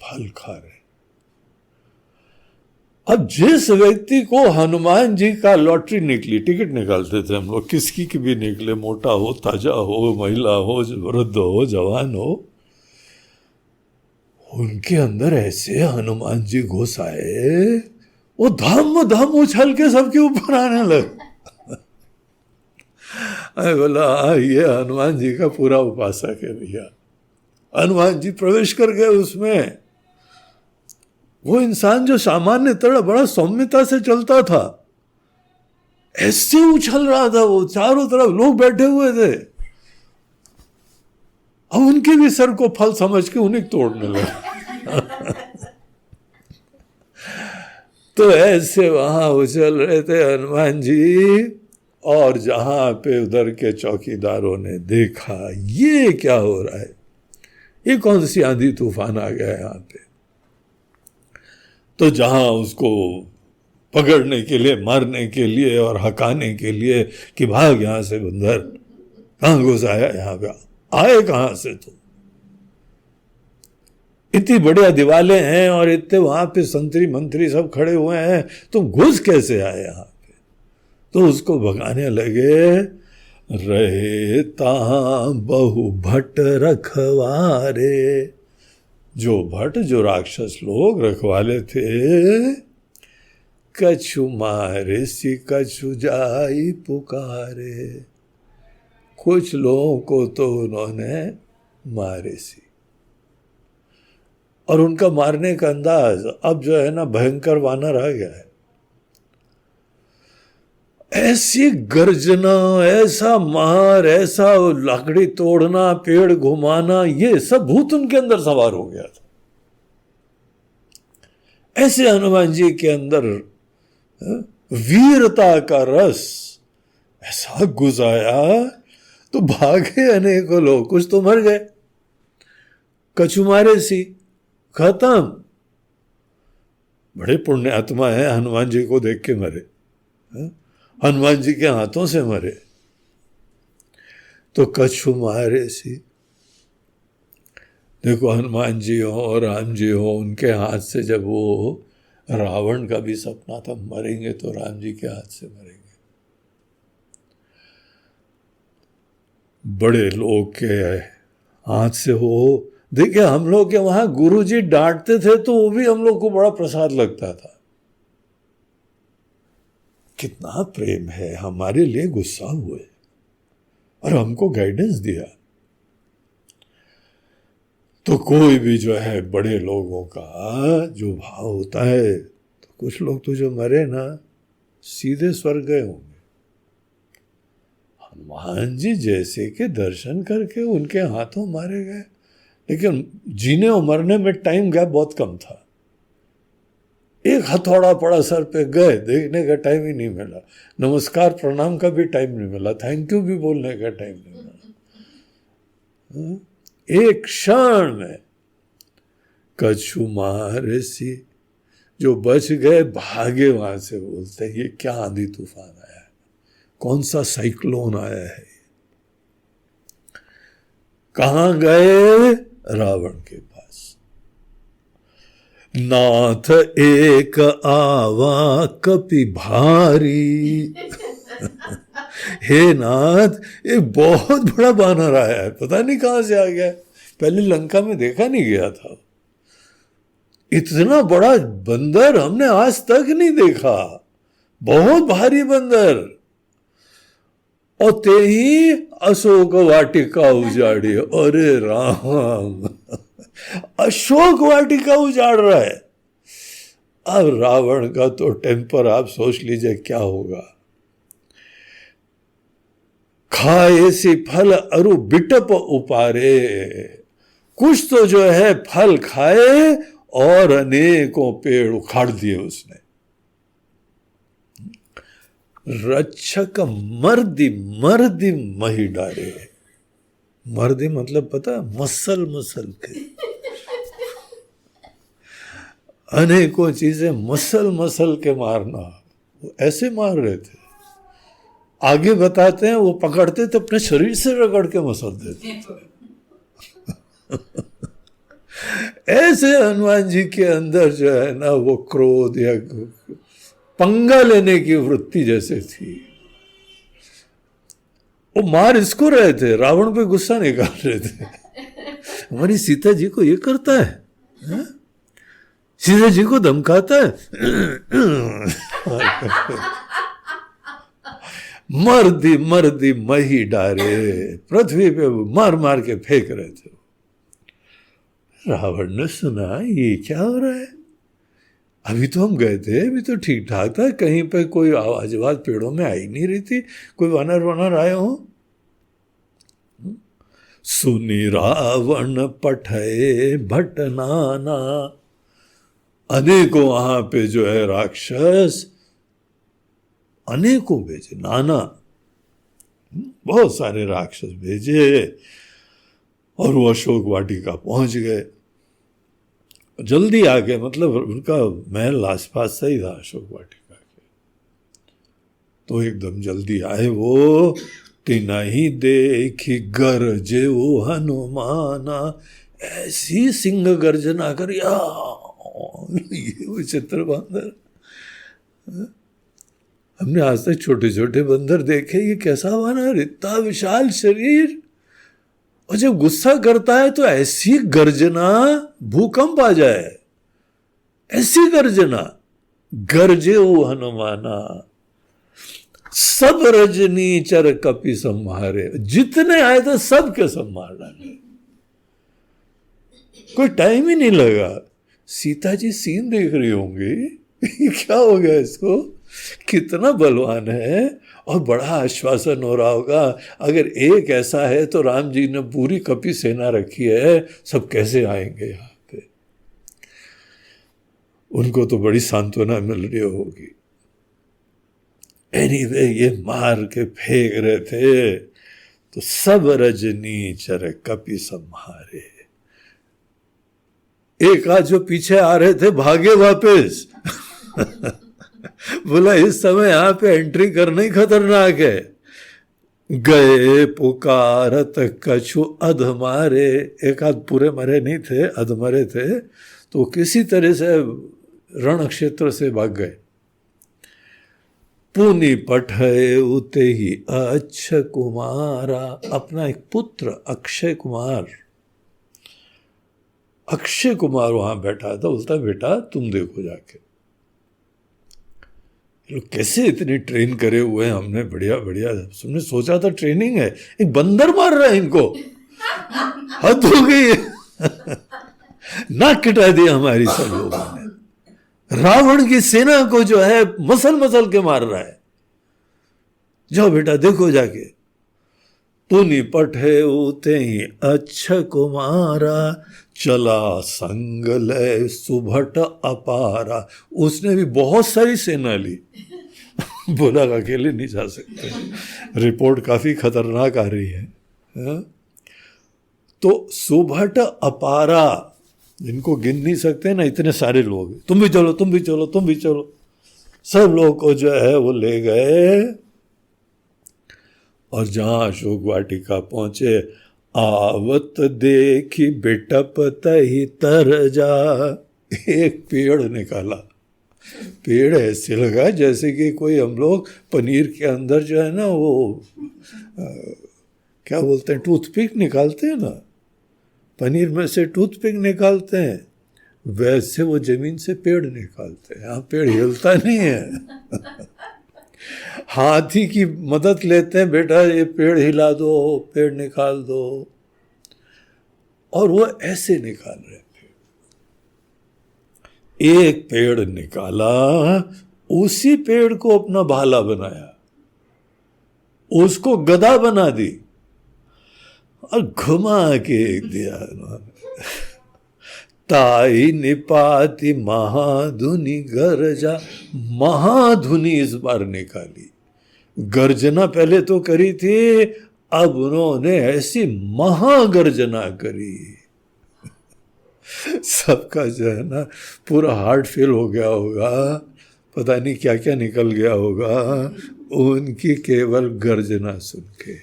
फल खा रहे हैं। अब जिस व्यक्ति को हनुमान जी का लॉटरी निकली, टिकट निकालते थे हम लोग, किसकी की भी निकले, मोटा हो, ताजा हो, महिला हो, वृद्ध हो, जवान हो, उनके अंदर ऐसे हनुमान जी घुस आए, वो धम धम उछल के सबके ऊपर आने लगे। बोला ये हनुमान जी का पूरा उपासक है भैया। हनुमान जी प्रवेश कर गए उसमें। वो इंसान जो सामान्य तरह बड़ा सौम्यता से चलता था, ऐसे उछल रहा था, वो चारों तरफ लोग बैठे हुए थे, अब उनके भी सर को फल समझ के उन्हें तोड़ने लगे। तो ऐसे वहां उछल रहे थे हनुमान जी, और जहां पे उधर के चौकीदारों ने देखा ये क्या हो रहा है, ये कौन सी आंधी तूफान आ गया यहाँ पे, तो जहां उसको पकड़ने के लिए, मारने के लिए और हकाने के लिए कि भाग यहां से बंदर, कहां घुस आया यहाँ पे, आए कहां से तुम, इतनी बढ़िया दीवारें हैं और इतने वहां पे संतरी मंत्री सब खड़े हुए हैं, तुम घुस कैसे आए यहाँ पे। तो उसको भगाने लगे, रहे तां बहु भट्ट रखवारे, जो भट्ट, जो राक्षस लोग रखवाले थे, कछु मारे सी कछु जाई पुकारे, कुछ लोगों को तो उन्होंने मारे सी, और उनका मारने का अंदाज अब जो है ना भयंकर वानर आ गया है। ऐसी गर्जना, ऐसा मार, ऐसा लकड़ी तोड़ना, पेड़ घुमाना, ये सब भूत उनके अंदर सवार हो गया था। ऐसे हनुमान जी के अंदर वीरता का रस ऐसा घुस आया, तो भागे अनेकों लोग, कुछ तो मर गए, कछु मारे सी, खत्म। बड़े पुण्य आत्मा है, हनुमान जी को देख के मरे, हनुमान जी के हाथों से मरे। तो कछु मारे सी, देखो हनुमान जी हो और राम जी हो, उनके हाथ से जब वो रावण का भी सपना था मरेंगे तो राम जी के हाथ से मरेंगे। बड़े लोग के हाथ से हो। देखिए हम लोग के वहां गुरुजी डांटते थे तो वो भी हम लोग को बड़ा प्रसाद लगता था। कितना प्रेम है, हमारे लिए गुस्सा हुए और हमको गाइडेंस दिया। तो कोई भी जो है बड़े लोगों का जो भाव होता है, तो कुछ लोग तो जो मरे ना सीधे स्वर्ग गए होंगे। हनुमान जी जैसे के दर्शन करके उनके हाथों मारे गए, लेकिन जीने और मरने में टाइम गैप बहुत कम था। एक हथौड़ा पड़ा सर पे, गए, देखने का टाइम ही नहीं मिला, नमस्कार प्रणाम का भी टाइम नहीं मिला, थैंक यू भी बोलने का टाइम नहीं मिला। एक क्षण में कछु मारे सी, जो बच गए भागे वहां से। बोलते हैं ये क्या आंधी तूफान आया है, कौन सा साइक्लोन आया है। कहां गए? रावण के पास। नाथ एक आवा कपि भारी। हे नाथ, एक बहुत बड़ा बानर आया है, पता नहीं कहां से आ गया, पहले लंका में देखा नहीं गया था। इतना बड़ा बंदर हमने आज तक नहीं देखा, बहुत भारी बंदर। और ते ही अशोक वाटिका उजाड़ी। अरे राम, अशोक वाटिका उजाड़ रहा है। अब रावण का तो टेम्पर आप सोच लीजिए क्या होगा। खाए सी फल अरु बिटप उपारे, कुछ तो जो है फल खाए और अनेकों पेड़ उखाड़ दिए उसने। रक्षक मर्दी मर्दी मही डारे। मर्दी मतलब पता, मसल मसल के अनेकों चीजें मसल मसल के मारना। वो ऐसे मार रहे थे, आगे बताते हैं वो पकड़ते तो अपने शरीर से रगड़ के मसल देते थे। ऐसे हनुमान जी के अंदर जो है ना वो क्रोध या पंगा लेने की वृत्ति जैसे थी। वो मार इसको रहे थे, रावण पे गुस्सा निकाल रहे थे। हमारी सीता जी को ये करता है, सीता जी को धमकाता है। मर्दी मर्दी मही डारे, पृथ्वी पे मार मार के फेंक रहे थे। रावण ने सुना ये क्या हो रहा है, अभी तो हम गए थे, अभी तो ठीक ठाक था, कहीं पे कोई आवाज पेड़ों में आई नहीं रही थी, कोई वानर आए हो। सुनी रावण पठे भट नाना, अनेकों वहां पे जो है राक्षस अनेकों भेजे, नाना बहुत सारे राक्षस भेजे, और वो अशोक वाटिका पहुंच गए। जल्दी आ गए, मतलब उनका महल आसपास से ही था अशोक वाटिका के, तो एकदम जल्दी आए वो। तिना ही देखी गरजे वो हनुमाना, ऐसी सिंह गर्जना कर, या ये विचित्र बंदर, हमने आज तक छोटे छोटे बंदर देखे, ये कैसा बंदर, इतना विशाल शरीर, और जब गुस्सा करता है तो ऐसी गर्जना, भूकंप आ जाए, ऐसी गर्जना, गरजे वो हनुमाना, सब रजनीचर कपि संहारे, जितने आए थे सबके संहार डाले, कोई टाइम ही नहीं लगा। सीता जी सीन देख रही होंगी, क्या हो गया इसको, कितना बलवान है, और बड़ा आश्वासन हो रहा होगा, अगर एक ऐसा है तो राम जी ने पूरी कपि सेना रखी है, सब कैसे आएंगे यहाँ पे। उनको तो बड़ी सांत्वना मिल रही होगी। एनीवे, ये मार के फेंक रहे थे तो सब रजनीचर कपि संहारे। एक आज जो पीछे आ रहे थे भागे वापस बोला इस समय यहां पे एंट्री करना ही खतरनाक है। गए पुकारत कछु अधमारे, एक आध पूरे मरे नहीं थे, अधमरे थे, तो किसी तरह से रण क्षेत्र से भाग गए। पुनि पठय उते ही अक्षय कुमारा, अपना एक पुत्र अक्षय कुमार, अक्षय कुमार वहां बैठा था, बोलता बेटा तुम देखो जाके, लोग कैसे इतने ट्रेन करे हुए हैं हमने, बढ़िया बढ़िया, तुमने सोचा था ट्रेनिंग है, एक बंदर मार रहा है इनको, हद हो गई है नाक कटा दिया हमारी सब लोगों ने, रावण की सेना को जो है मसल मसल के मार रहा है, जाओ बेटा देखो जाके। पुनि पठे उते ही अक्षय कुमारा, चला संग ले सुभट अपारा, उसने भी बहुत सारी सेना ली बोला अकेले नहीं जा सकते, रिपोर्ट काफी खतरनाक आ रही है, तो सुभट अपारा, जिनको गिन नहीं सकते ना, इतने सारे लोग, तुम भी चलो तुम भी चलो तुम भी चलो, सब लोग को जो है वो ले गए। और जहां अशोक वाटिका पहुंचे, आवत देखी बिटप तही तर जा, एक पेड़ निकाला, पेड़ ऐसे लगा जैसे कि कोई हम लोग पनीर के अंदर जो है ना वो क्या बोलते हैं, टूथपिक निकालते हैं ना, पनीर में से टूथपिक निकालते हैं, वैसे वो जमीन से पेड़ निकालते हैं। यहाँ पेड़ हिलता नहीं है हाथी की मदद लेते हैं, बेटा ये पेड़ हिला दो, पेड़ निकाल दो, और वो ऐसे निकाल रहे थे। एक पेड़ निकाला, उसी पेड़ को अपना भाला बनाया, उसको गदा बना दी और घुमा के दिया उन्होंने। ताई निपाति महाधुनि गर्जा, महाधुनि इस बार निकाली, गर्जना पहले तो करी थी, अब उन्होंने ऐसी महागर्जना करी, सबका जो है ना पूरा हार्ट फेल हो गया होगा, पता नहीं क्या क्या निकल गया होगा उनकी केवल गर्जना सुन के।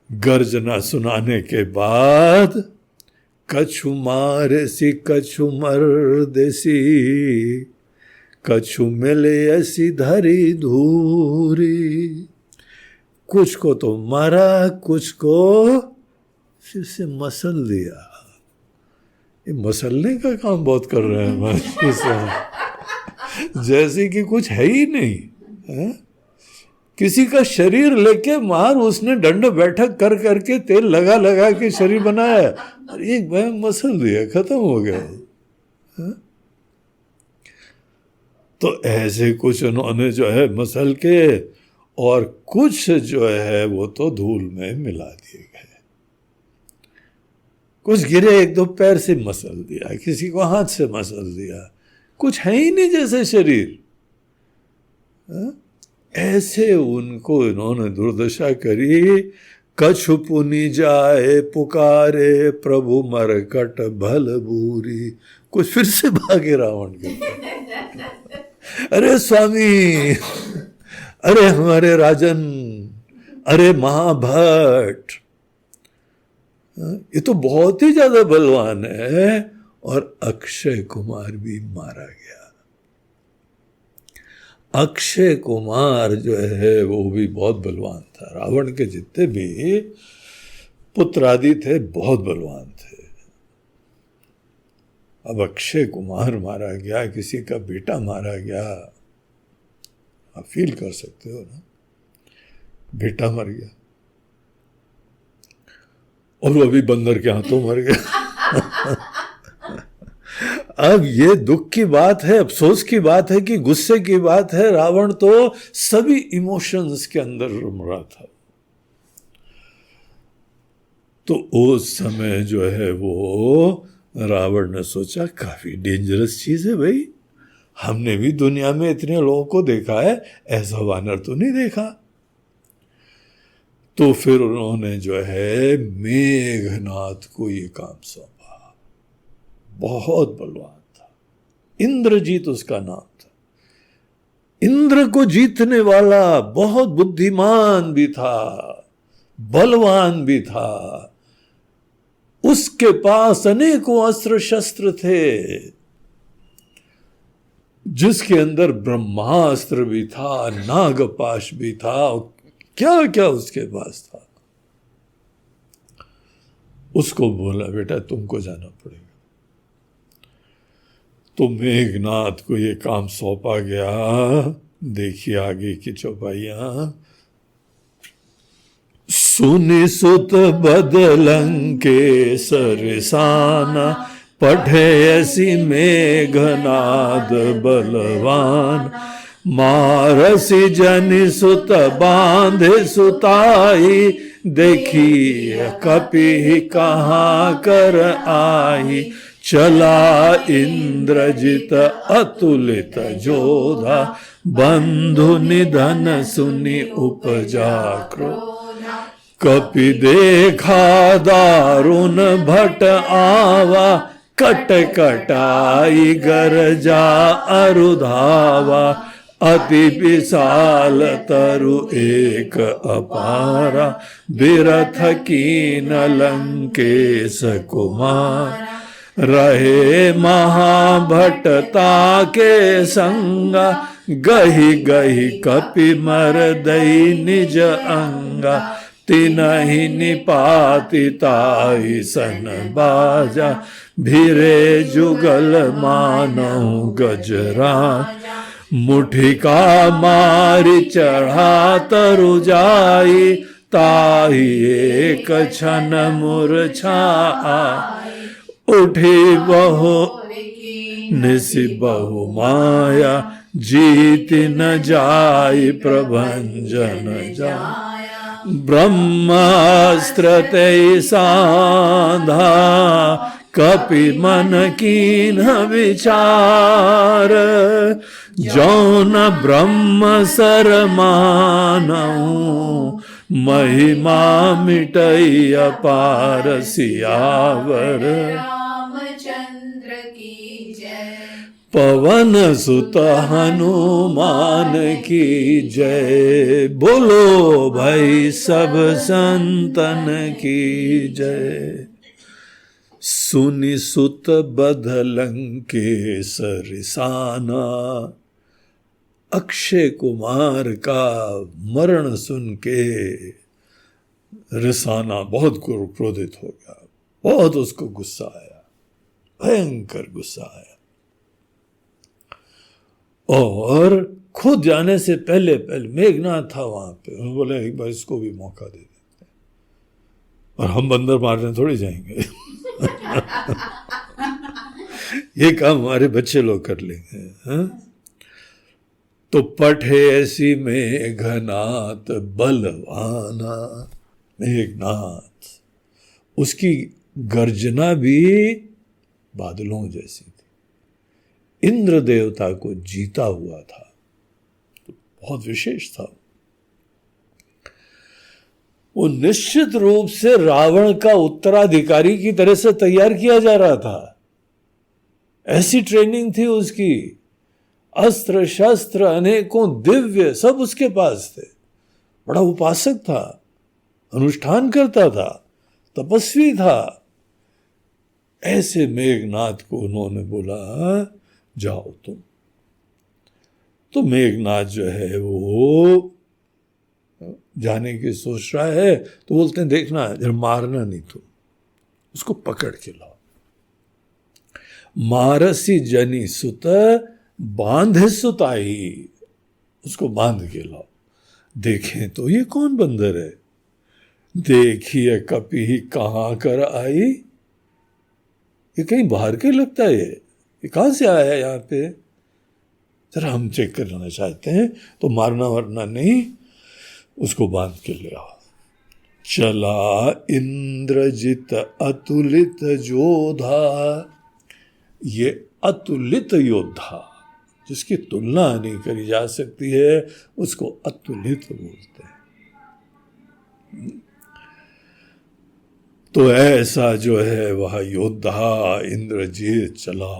गर्जना सुनाने के बाद कछु मारे सी कछु मर देसी, कछु मिले ऐसी धरी धूरी, कुछ को तो मारा, कुछ को फिर से मसल दिया। ये मसलने का काम बहुत कर रहे हैं जैसे कि कुछ है ही नहीं है? किसी का शरीर लेके मार, उसने दंड बैठक कर करके तेल लगा लगा के शरीर बनाया, अरे एक भाई मसल दिया, खत्म हो गया। हा? तो ऐसे कुछ उन्होंने जो है मसल के, और कुछ जो है वो तो धूल में मिला दिए गए। कुछ गिरे, एक दो पैर से मसल दिया, किसी को हाथ से मसल दिया, कुछ है ही नहीं जैसे शरीर। हा? ऐसे उनको इन्होंने दुर्दशा करी। कछु पुनि जाए पुकारे, प्रभु मरकट भल बूरी। कुछ फिर से भागे रावण के पास, अरे स्वामी, अरे हमारे राजन, अरे महाभट, ये तो बहुत ही ज्यादा बलवान है। और अक्षय कुमार भी मारा गया। अक्षय कुमार जो है वो भी बहुत बलवान था। रावण के जितने भी पुत्र आदि थे बहुत बलवान थे। अब अक्षय कुमार मारा गया, किसी का बेटा मारा गया। आप फील कर सकते हो ना, बेटा मर गया और वो अभी बंदर के हाथों मर गया। अब ये दुख की बात है, अफसोस की बात है कि गुस्से की बात है। रावण तो सभी इमोशंस के अंदर रम रहा था। तो उस समय जो है वो रावण ने सोचा काफी डेंजरस चीज है भाई, हमने भी दुनिया में इतने लोगों को देखा है, ऐसा वानर तो नहीं देखा। तो फिर उन्होंने जो है मेघनाथ को ये काम सौंपा। बहुत बलवान था, इंद्रजीत उसका नाम था। इंद्र को जीतने वाला, बहुत बुद्धिमान भी था, बलवान भी था। उसके पास अनेकों अस्त्र शस्त्र थे, जिसके अंदर ब्रह्मास्त्र भी था, नागपाश भी था, क्या क्या उसके पास था। उसको बोला बेटा तुमको जाना पड़ेगा। तो मेघनाथ को ये काम सौंपा गया। देखिए आगे की चौपाइयां। सुनि सुत बदलंके सरसाना, पढ़े ऐसी मेघनाद बलवान। मारसी जनि सुत बांधे सुताई, देखी कपि कहाँ कर आई। चला इंद्रजित अतुलित जोधा, बंधु निधन सुनि उपजा क्रोधा। कपि देखा दारुण भट आवा, कट कटाई गरजा अरुधावा। अति विशाल तरु एक अपारा, बिरथ कीन लंकेश कुमार। रहे महाभटता के संगा, गही गही कपि मर दई निज अंगा। तिनहि निपाति ताई सन बाजा, भिरे जुगल मानव गजरा। मुठिका मारि चढ़ा तरु जाई, ताहि एक क्षण मूर्छा। उठी बहु निसि बहु माया, जीत न जाय प्रभंजन जाया। ब्रह्मास्त्र ते साधा, कपि मन कीन विचार। जौन ब्रह्म सर मानऊ, महिमा मिटई अपार सियावर। रामचंद्र की जय। पवन सुत हनुमान की जय। बोलो भाई सब संतन की जय। सुनि सुत बदलंके सरसाना, अक्षय कुमार का मरण सुन के रिसाना बहुत क्रोधित हो गया। बहुत उसको गुस्सा आया, भयंकर गुस्सा आया। और खुद जाने से पहले पहले मेघनाथ था वहां पे, उन्होंने बोला एक बार इसको भी मौका दे देते हैं, और हम बंदर मारने थोड़ी जाएंगे ये काम हमारे बच्चे लोग कर लेंगे। हाँ? तो पठे ऐसी मेघनाथ बलवाना, मेघनाथ उसकी गर्जना भी बादलों जैसी थी, इंद्र देवता को जीता हुआ था, तो बहुत विशेष था। वो निश्चित रूप से रावण का उत्तराधिकारी की तरह से तैयार किया जा रहा था, ऐसी ट्रेनिंग थी उसकी, अस्त्र शस्त्र अनेकों दिव्य सब उसके पास थे, बड़ा उपासक था, अनुष्ठान करता था, तपस्वी था। ऐसे मेघनाथ को उन्होंने बोला जाओ तुम। तो मेघनाथ जो है वो जाने की सोच रहा है, तो बोलते हैं देखना जरा मारना नहीं, तुम उसको पकड़ के लाओ। मारसी जनी सुत बांधे सुताई, उसको बांध के लाओ। देखें तो ये कौन बंदर है, देखिए कपी कहाँ कर आई, ये कहीं बाहर के लगता है, ये कहाँ से आया है यहाँ पे, जरा हम चेक करना चाहते हैं। तो मारना वरना नहीं, उसको बांध के ले आओ। चला इंद्रजित अतुलित जोधा, ये अतुलित योद्धा जिसकी तुलना नहीं करी जा सकती है, उसको अतुलित बोलते हैं। तो ऐसा जो है वह योद्धा इंद्रजीत चला,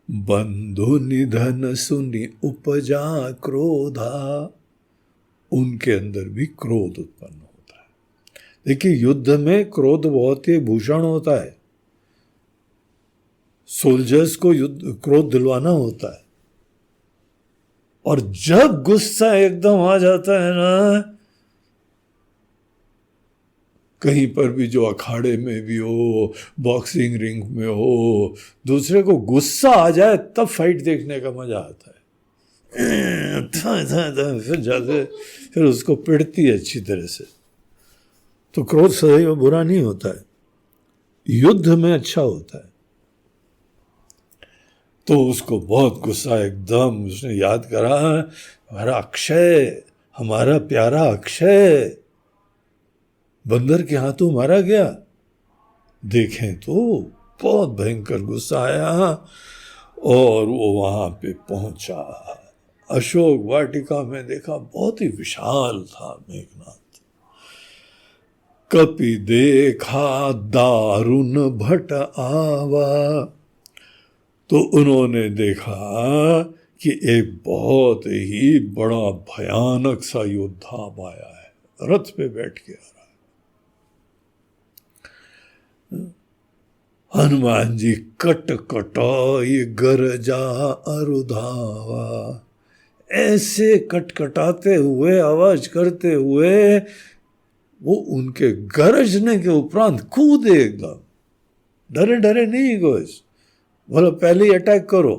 बंधु निधन सुनि उपजा क्रोधा, उनके अंदर भी क्रोध उत्पन्न होता है। देखिए युद्ध में क्रोध बहुत ही भूषण होता है, सोल्जर्स को युद्ध क्रोध दिलवाना होता है, और जब गुस्सा एकदम आ जाता है ना, कहीं पर भी जो अखाड़े में भी हो, बॉक्सिंग रिंग में हो, दूसरे को गुस्सा आ जाए तब फाइट देखने का मजा आता है। फिर जाके फिर उसको पिटती है अच्छी तरह से। तो क्रोध सदैव बुरा नहीं होता है, युद्ध में अच्छा होता है। तो उसको बहुत गुस्सा, एकदम उसने याद करा हमारा अक्षय, हमारा प्यारा अक्षय बंदर के हाथों मारा गया। देखें तो बहुत भयंकर गुस्सा आया, और वो वहां पे पहुंचा। अशोक वाटिका में देखा, बहुत ही विशाल था मेघनाथ। कपि देखा दारुण भट आवा, तो उन्होंने देखा कि एक बहुत ही बड़ा भयानक सा योद्धा आया है, रथ पे बैठ के आ रहा है। हनुमान जी कट कटाई गरजा अरुधावा, ऐसे कटकटाते हुए, आवाज करते हुए वो उनके गरजने के उपरांत कूदे, एकदम डरे डरे नहीं कुछ, बोला पहले ही अटैक करो,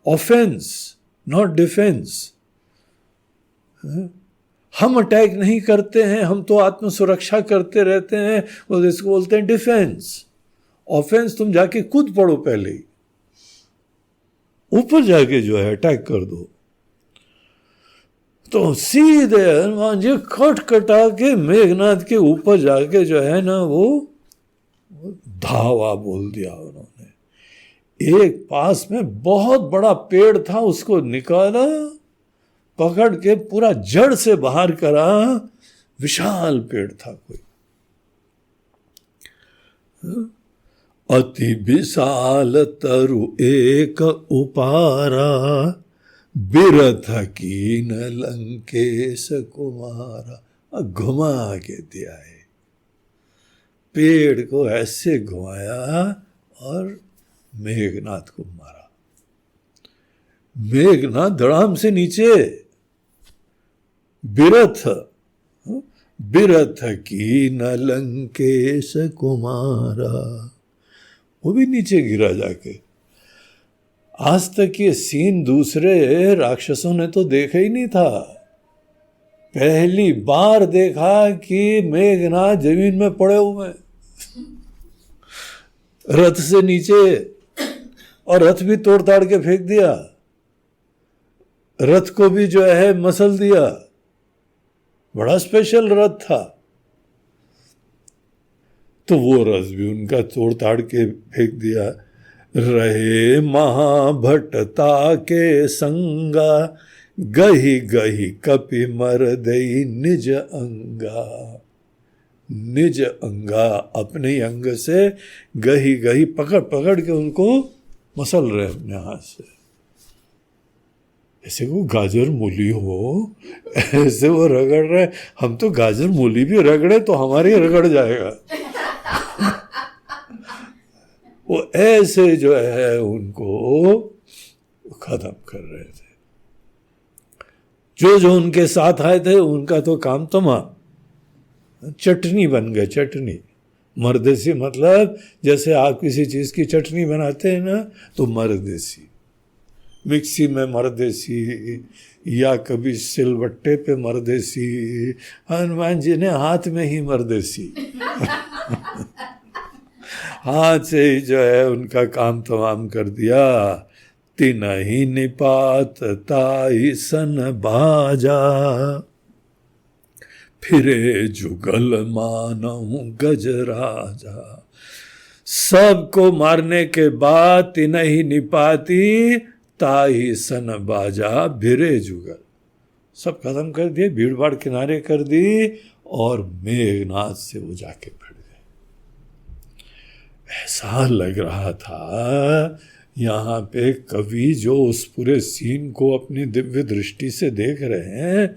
ऑफेंस नॉट डिफेंस। हम अटैक नहीं करते हैं, हम तो आत्म सुरक्षा करते रहते हैं, और इसको बोलते हैं डिफेंस। ऑफेंस तुम जाके कूद पड़ो, पहले ही ऊपर जाके जो है अटैक कर दो। तो सीधे हनुमान जी खटखटा के मेघनाथ के ऊपर जाके जो है ना वो धावा बोल दिया उन्होंने। एक पास में बहुत बड़ा पेड़ था, उसको निकाला, पकड़ के पूरा जड़ से बाहर करा। विशाल पेड़ था कोई, अति विशाल तरु एक उपारा, बिरथ कीन लंकेश कुमारा। घुमा के दिया है, पेड़ को ऐसे घुमाया और मेघनाथ को मारा। मेघनाथ धड़ाम से नीचे, बिरथ की न लंकेश कुमारा, वो भी नीचे गिरा जाके। आज तक ये सीन दूसरे राक्षसों ने तो देखा ही नहीं था। पहली बार देखा कि मेघनाथ जमीन में पड़े हुए रथ से नीचे, और रथ भी तोड़ ताड़ के फेंक दिया, रथ को भी जो है मसल दिया। बड़ा स्पेशल रथ था। तो वो रथ भी उनका तोड़ ताड़ के फेंक दिया। रहे महाभटता के संगा, गही गही कपि मर दई निज अंगा। निज अंगा, अपने ही अंग से गही गही पकड़ पकड़ के उनको मसल रहे अपने हाथ से। ऐसे वो गाजर मूली हो, ऐसे वो रगड़ रहे। हम तो गाजर मूली भी रगड़े तो हमारी रगड़ जाएगा। वो ऐसे जो है उनको खत्म कर रहे थे। जो जो उनके साथ आए थे उनका तो काम तमाम। चटनी बन गए, चटनी। मरदेसी मतलब जैसे आप किसी चीज की चटनी बनाते हैं ना, तो मरदेसी। मिक्सी में मरदेसी, या कभी सिलबट्टे पे मरदेसी। हनुमान जी ने हाथ में ही मरदेसी। हाथ से ही जो है उनका काम तमाम कर दिया। तिनहि निपात ताहि सन बाजा, फिरे जुगल मानहु गजराजा। सबको मारने के बाद तिनहि निपाती ताहि सन बाजा, भिरे जुगल। सब खत्म कर दिए, भीड़ भाड़ किनारे कर दी, और मेघनाथ से वो जाके भिड़ गए। ऐसा लग रहा था यहाँ पे कवि जो उस पूरे सीन को अपनी दिव्य दृष्टि से देख रहे हैं,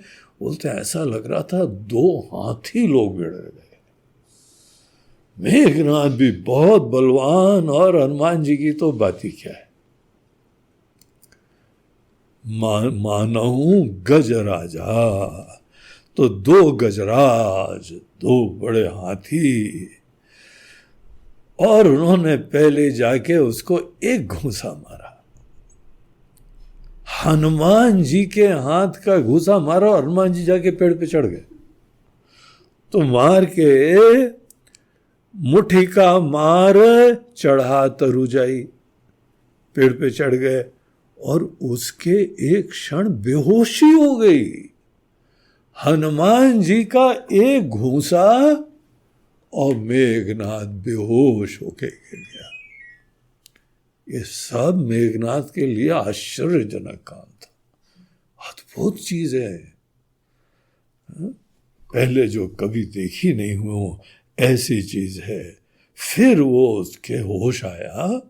बोलते ऐसा लग रहा था 2 हाथी लोग भिड़ गए। मेघनाथ भी बहुत बलवान, और हनुमान जी की तो बात ही क्या है। मानहु गजराजा, तो 2 गजराज, 2 बड़े हाथी। और उन्होंने पहले जाके उसको एक घूंसा मारा। हनुमान जी के हाथ का घूंसा मारा, और हनुमान जी जाके पेड़ पे चढ़ गए। तो मार के मुट्ठी का मार चढ़ा तरु जाई, पेड़ पे चढ़ गए, और उसके एक क्षण बेहोशी हो गई। हनुमान जी का एक घूंसा, और मेघनाथ बेहोश होके गिर गया। ये सब मेघनाथ के लिए आश्चर्यजनक काम था, अद्भुत चीज है। पहले जो कभी देखी नहीं हो ऐसी चीज है। फिर वो उसके होश आया,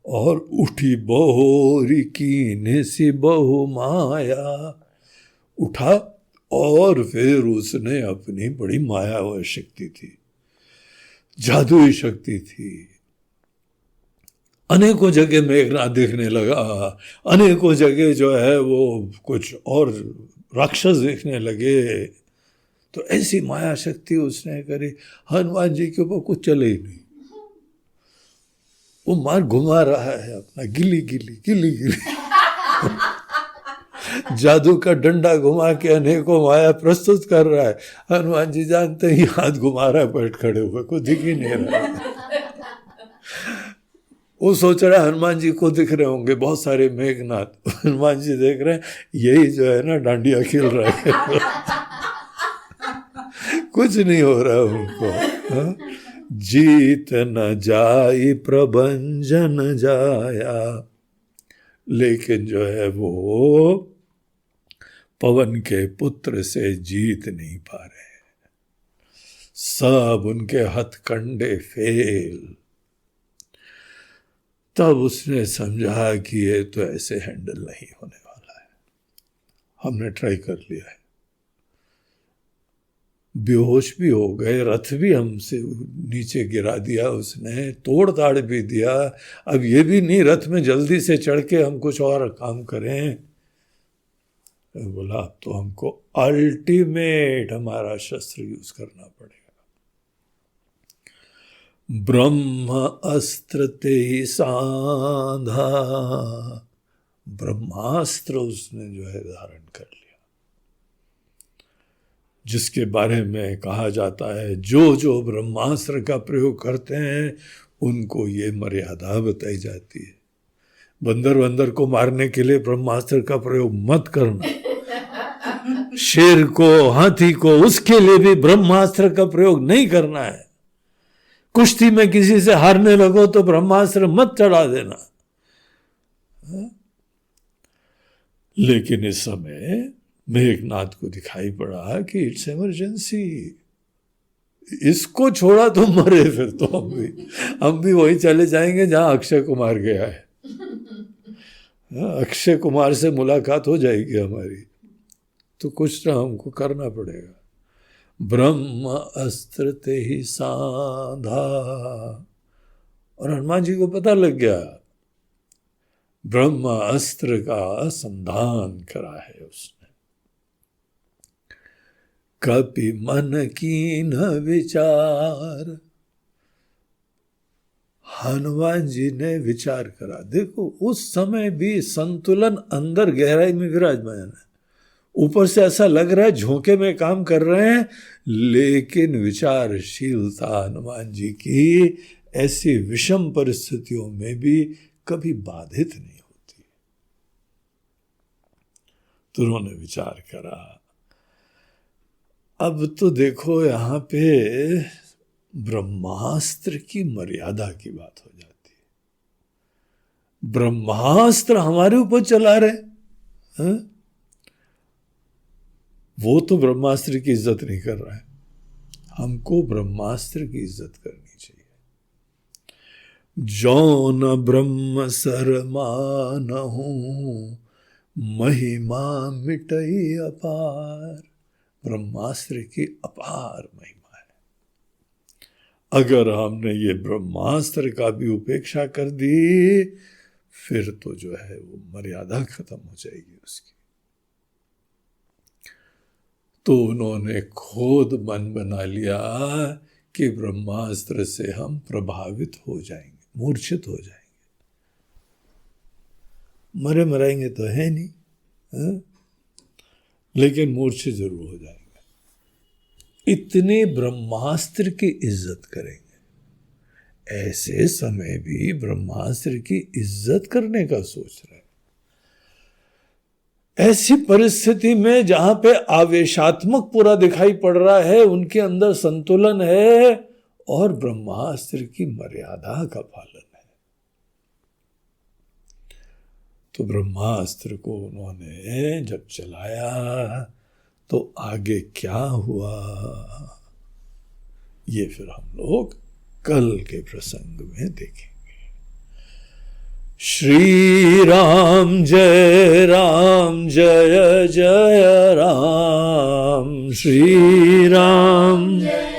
और उठी बहोरी कीने सी बहु माया। उठा, और फिर उसने अपनी बड़ी माया व शक्ति थी, जादुई शक्ति थी। अनेकों जगह मेघनाथ देखने लगा, अनेकों जगह जो है वो कुछ और राक्षस देखने लगे। तो ऐसी माया शक्ति उसने करी, हनुमान जी के ऊपर कुछ चले ही नहीं। वो मार घुमा रहा है अपना, गिली गिली गिली गिली। जादू का डंडा घुमा के अनेकों माया प्रस्तुत कर रहा है। हनुमान जी जानते ही हाथ घुमा रहा है बैठ खड़े हुए, कुछ दिख ही नहीं रहा है। वो सोच रहा है हनुमान जी को दिख रहे होंगे बहुत सारे मेघनाथ, हनुमान जी देख रहे हैं यही जो है ना डांडिया खेल रहा है। कुछ नहीं हो रहा उनको। हा? जीत न जाई प्रभंजन जाया, लेकिन जो है वो पवन के पुत्र से जीत नहीं पा रहे। सब उनके हथकंडे फेल। तब उसने समझा कि ये तो ऐसे हैंडल नहीं होने वाला है। हमने ट्राई कर लिया है, बेहोश भी हो गए, रथ भी हमसे नीचे गिरा दिया उसने, तोड़ ताड़ भी दिया। अब ये भी नहीं रथ में जल्दी से चढ़ के हम कुछ और काम करें। बोला अब तो हमको अल्टीमेट हमारा शस्त्र यूज करना पड़ेगा। ब्रह्म अस्त्र ते साधा, ब्रह्मास्त्र उसने जो है धारण कर लिया, जिसके बारे में कहा जाता है जो जो ब्रह्मास्त्र का प्रयोग करते हैं उनको ये मर्यादा बताई जाती है। बंदर वंदर को मारने के लिए ब्रह्मास्त्र का प्रयोग मत करना, शेर को, हाथी को, उसके लिए भी ब्रह्मास्त्र का प्रयोग नहीं करना है। कुश्ती में किसी से हारने लगो तो ब्रह्मास्त्र मत चढ़ा देना। लेकिन इस समय मेघनाथ को दिखाई पड़ा कि इट्स इमरजेंसी, इसको छोड़ा तो मरे, फिर तो हम भी वही चले जाएंगे जहां अक्षय कुमार गया है। अक्षय कुमार से मुलाकात हो जाएगी हमारी, तो कुछ ना हमको करना पड़ेगा। ब्रह्म अस्त्र ते ही साधा, और हनुमान जी को पता लग गया, ब्रह्म अस्त्र का संधान करा है उसने। कपि मन कीन विचार, हनुमान जी ने विचार करा। देखो उस समय भी संतुलन अंदर गहराई में विराजमान है, ऊपर से ऐसा लग रहा है झोंके में काम कर रहे हैं, लेकिन विचारशीलता हनुमान जी की ऐसी विषम परिस्थितियों में भी कभी बाधित नहीं होती। तो उन्होंने विचार करा। अब तो देखो यहां पे ब्रह्मास्त्र की मर्यादा की बात हो जाती है। ब्रह्मास्त्र हमारे ऊपर चला रहे हैं, वो तो ब्रह्मास्त्र की इज्जत नहीं कर रहा है, हमको ब्रह्मास्त्र की इज्जत करनी चाहिए। जौन ब्रह्म सरमानहु, महिमा मिटई अपार। ब्रह्मास्त्र की अपार महिमा है। अगर हमने ये ब्रह्मास्त्र का भी उपेक्षा कर दी, फिर तो जो है वो मर्यादा खत्म हो जाएगी उसकी। तो उन्होंने खुद मन बना लिया कि ब्रह्मास्त्र से हम प्रभावित हो जाएंगे, मूर्छित हो जाएंगे। मरे मराएंगे तो है नहीं, लेकिन मूर्छित जरूर हो जाएंगे। इतने ब्रह्मास्त्र की इज्जत करेंगे। ऐसे समय भी ब्रह्मास्त्र की इज्जत करने का सोच रहे हैं। ऐसी परिस्थिति में जहां पे आवेशात्मक पूरा दिखाई पड़ रहा है, उनके अंदर संतुलन है और ब्रह्मास्त्र की मर्यादा का पालन है। तो ब्रह्मास्त्र को उन्होंने जब चलाया तो आगे क्या हुआ, ये फिर हम लोग कल के प्रसंग में देखेंगे। श्री राम जय जय राम, श्री राम जय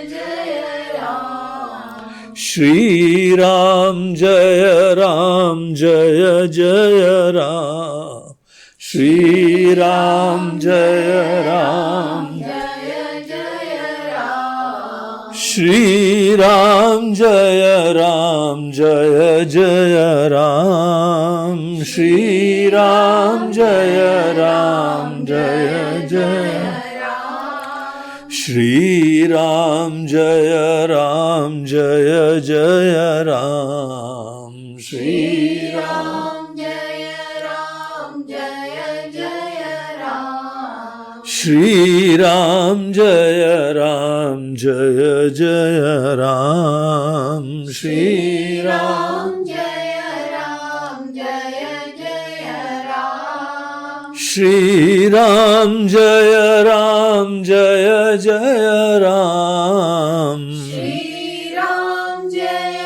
जय राम, श्री राम जय जय राम, श्री राम जय जय राम, श्री राम जय जय राम, श्री राम जय जय राम, श्री राम जय जय राम, श्री राम जय जय राम, श्री राम जय जय राम, श्री राम जय जय राम, श्री राम जय जय राम, श्री राम जय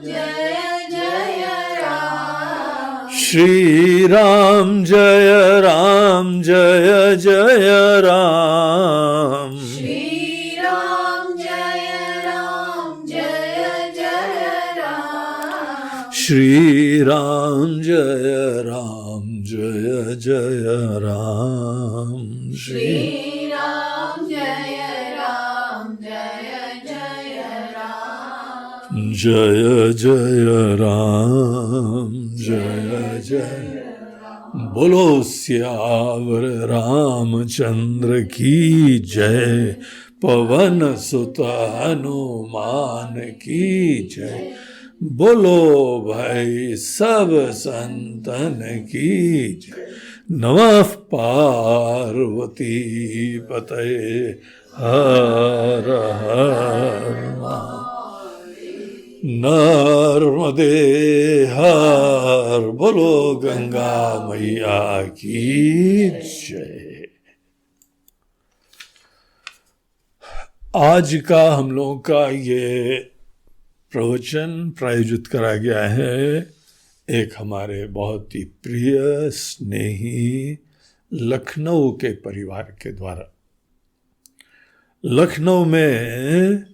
जय राम, श्री राम जय जय राम, श्री राम जय जय राम, श्री राम जय जय राम, श्री राम जय जय जय राम जय जय बोलो सियावर रामचंद्र की जय, पवन सुत हनुमान की जय, बोलो भाई सब संतन की जय। नमः पार्वती पतये हर हर नर्मदे हर, बोलो गंगा मैया की जय। आज का हम लोगों का ये प्रवचन प्रायोजित करा गया है एक हमारे बहुत ही प्रिय स्नेही लखनऊ के परिवार के द्वारा। लखनऊ में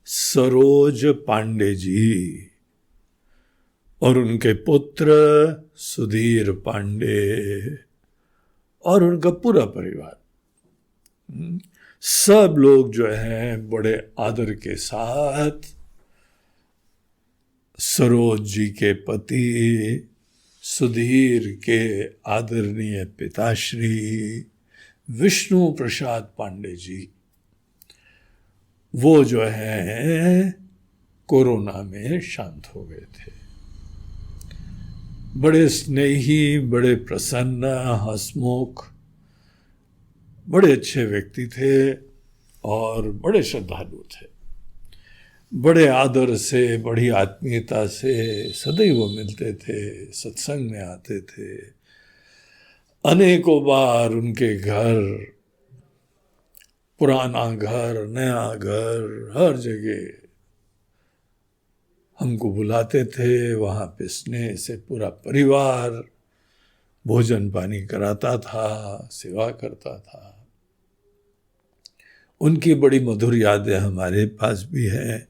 सरोज पांडे जी और उनके पुत्र सुधीर पांडे और उनका पूरा परिवार, सब लोग जो हैं बड़े आदर के साथ सरोज जी के पति सुधीर के आदरणीय पिताश्री विष्णु प्रसाद पांडे जी, वो जो है कोरोना में शांत हो गए थे। बड़े स्नेही, बड़े प्रसन्न, हंसमुख, बड़े अच्छे व्यक्ति थे और बड़े श्रद्धालु थे। बड़े आदर से, बड़ी आत्मीयता से सदैव मिलते थे, सत्संग में आते थे। अनेकों बार उनके घर, पुराना घर, नया घर, हर जगह हमको बुलाते थे। वहाँ पे स्नेह से पूरा परिवार भोजन पानी कराता था, सेवा करता था। उनकी बड़ी मधुर यादें हमारे पास भी हैं।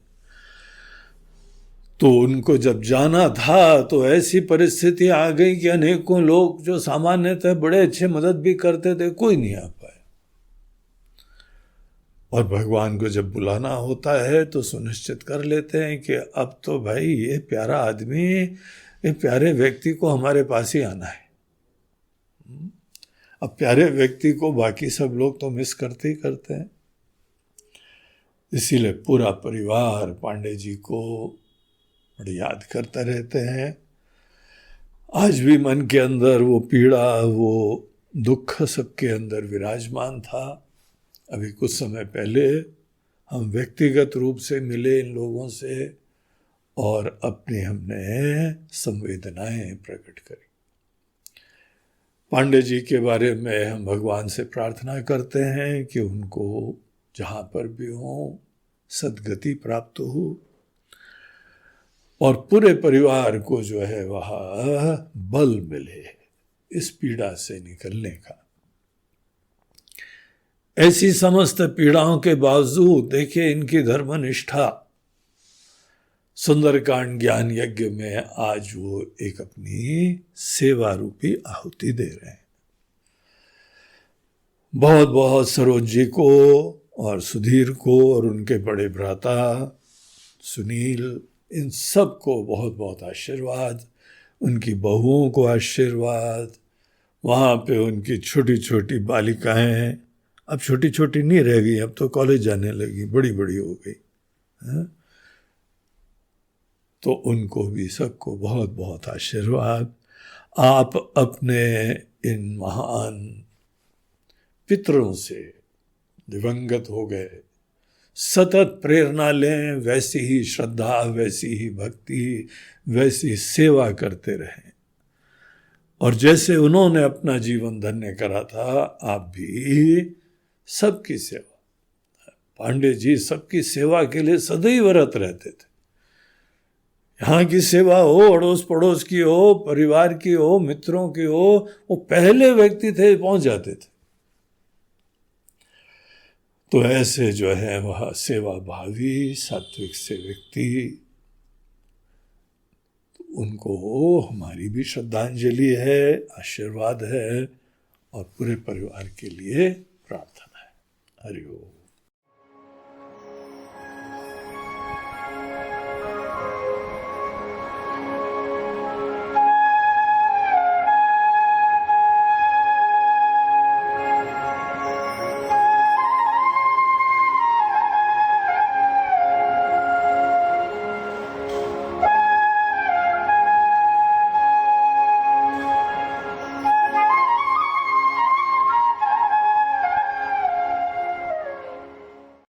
तो उनको जब जाना था तो ऐसी परिस्थिति आ गई कि अनेकों लोग जो सामान्यतः बड़े अच्छे मदद भी करते थे, कोई नहीं आ पाए। और भगवान को जब बुलाना होता है तो सुनिश्चित कर लेते हैं कि अब तो भाई ये प्यारा आदमी, ये प्यारे व्यक्ति को हमारे पास ही आना है। अब प्यारे व्यक्ति को बाकी सब लोग तो मिस करते ही करते हैं। इसीलिए पूरा परिवार पांडे जी को बड़ी याद करते रहते हैं। आज भी मन के अंदर वो पीड़ा, वो दुख सबके अंदर विराजमान था। अभी कुछ समय पहले हम व्यक्तिगत रूप से मिले इन लोगों से और अपनी हमने संवेदनाएं प्रकट करी। पांडे जी के बारे में हम भगवान से प्रार्थना करते हैं कि उनको जहाँ पर भी हो सद्गति प्राप्त हो और पूरे परिवार को जो है वह बल मिले इस पीड़ा से निकलने का। ऐसी समस्त पीड़ाओं के बावजूद देखिए इनकी धर्मनिष्ठा, सुंदरकांड ज्ञान यज्ञ में आज वो एक अपनी सेवा रूपी आहुति दे रहे हैं। बहुत बहुत सरोज जी को और सुधीर को और उनके बड़े भ्राता सुनील, इन सब को बहुत बहुत आशीर्वाद। उनकी बहुओं को आशीर्वाद। वहाँ पे उनकी छोटी छोटी बालिकाएं, अब छोटी छोटी नहीं रह गई, अब तो कॉलेज जाने लगी, बड़ी बड़ी हो गई है? तो उनको भी सबको बहुत बहुत आशीर्वाद। आप अपने इन महान पितरों से, दिवंगत हो गए, सतत प्रेरणा लें, वैसी ही श्रद्धा, वैसी ही भक्ति, वैसी सेवा करते रहें। और जैसे उन्होंने अपना जीवन धन्य करा था, आप भी सबकी सेवा, पांडे जी सबकी सेवा के लिए सदैव रत रहते थे। यहाँ की सेवा हो, अड़ोस पड़ोस की हो, परिवार की हो, मित्रों की हो, वो पहले व्यक्ति थे, पहुंच जाते थे। तो ऐसे जो है वह सेवा भावी सात्विक से व्यक्ति, उनको हमारी भी श्रद्धांजलि है, आशीर्वाद है और पूरे परिवार के लिए प्रार्थना है। हरि ओम।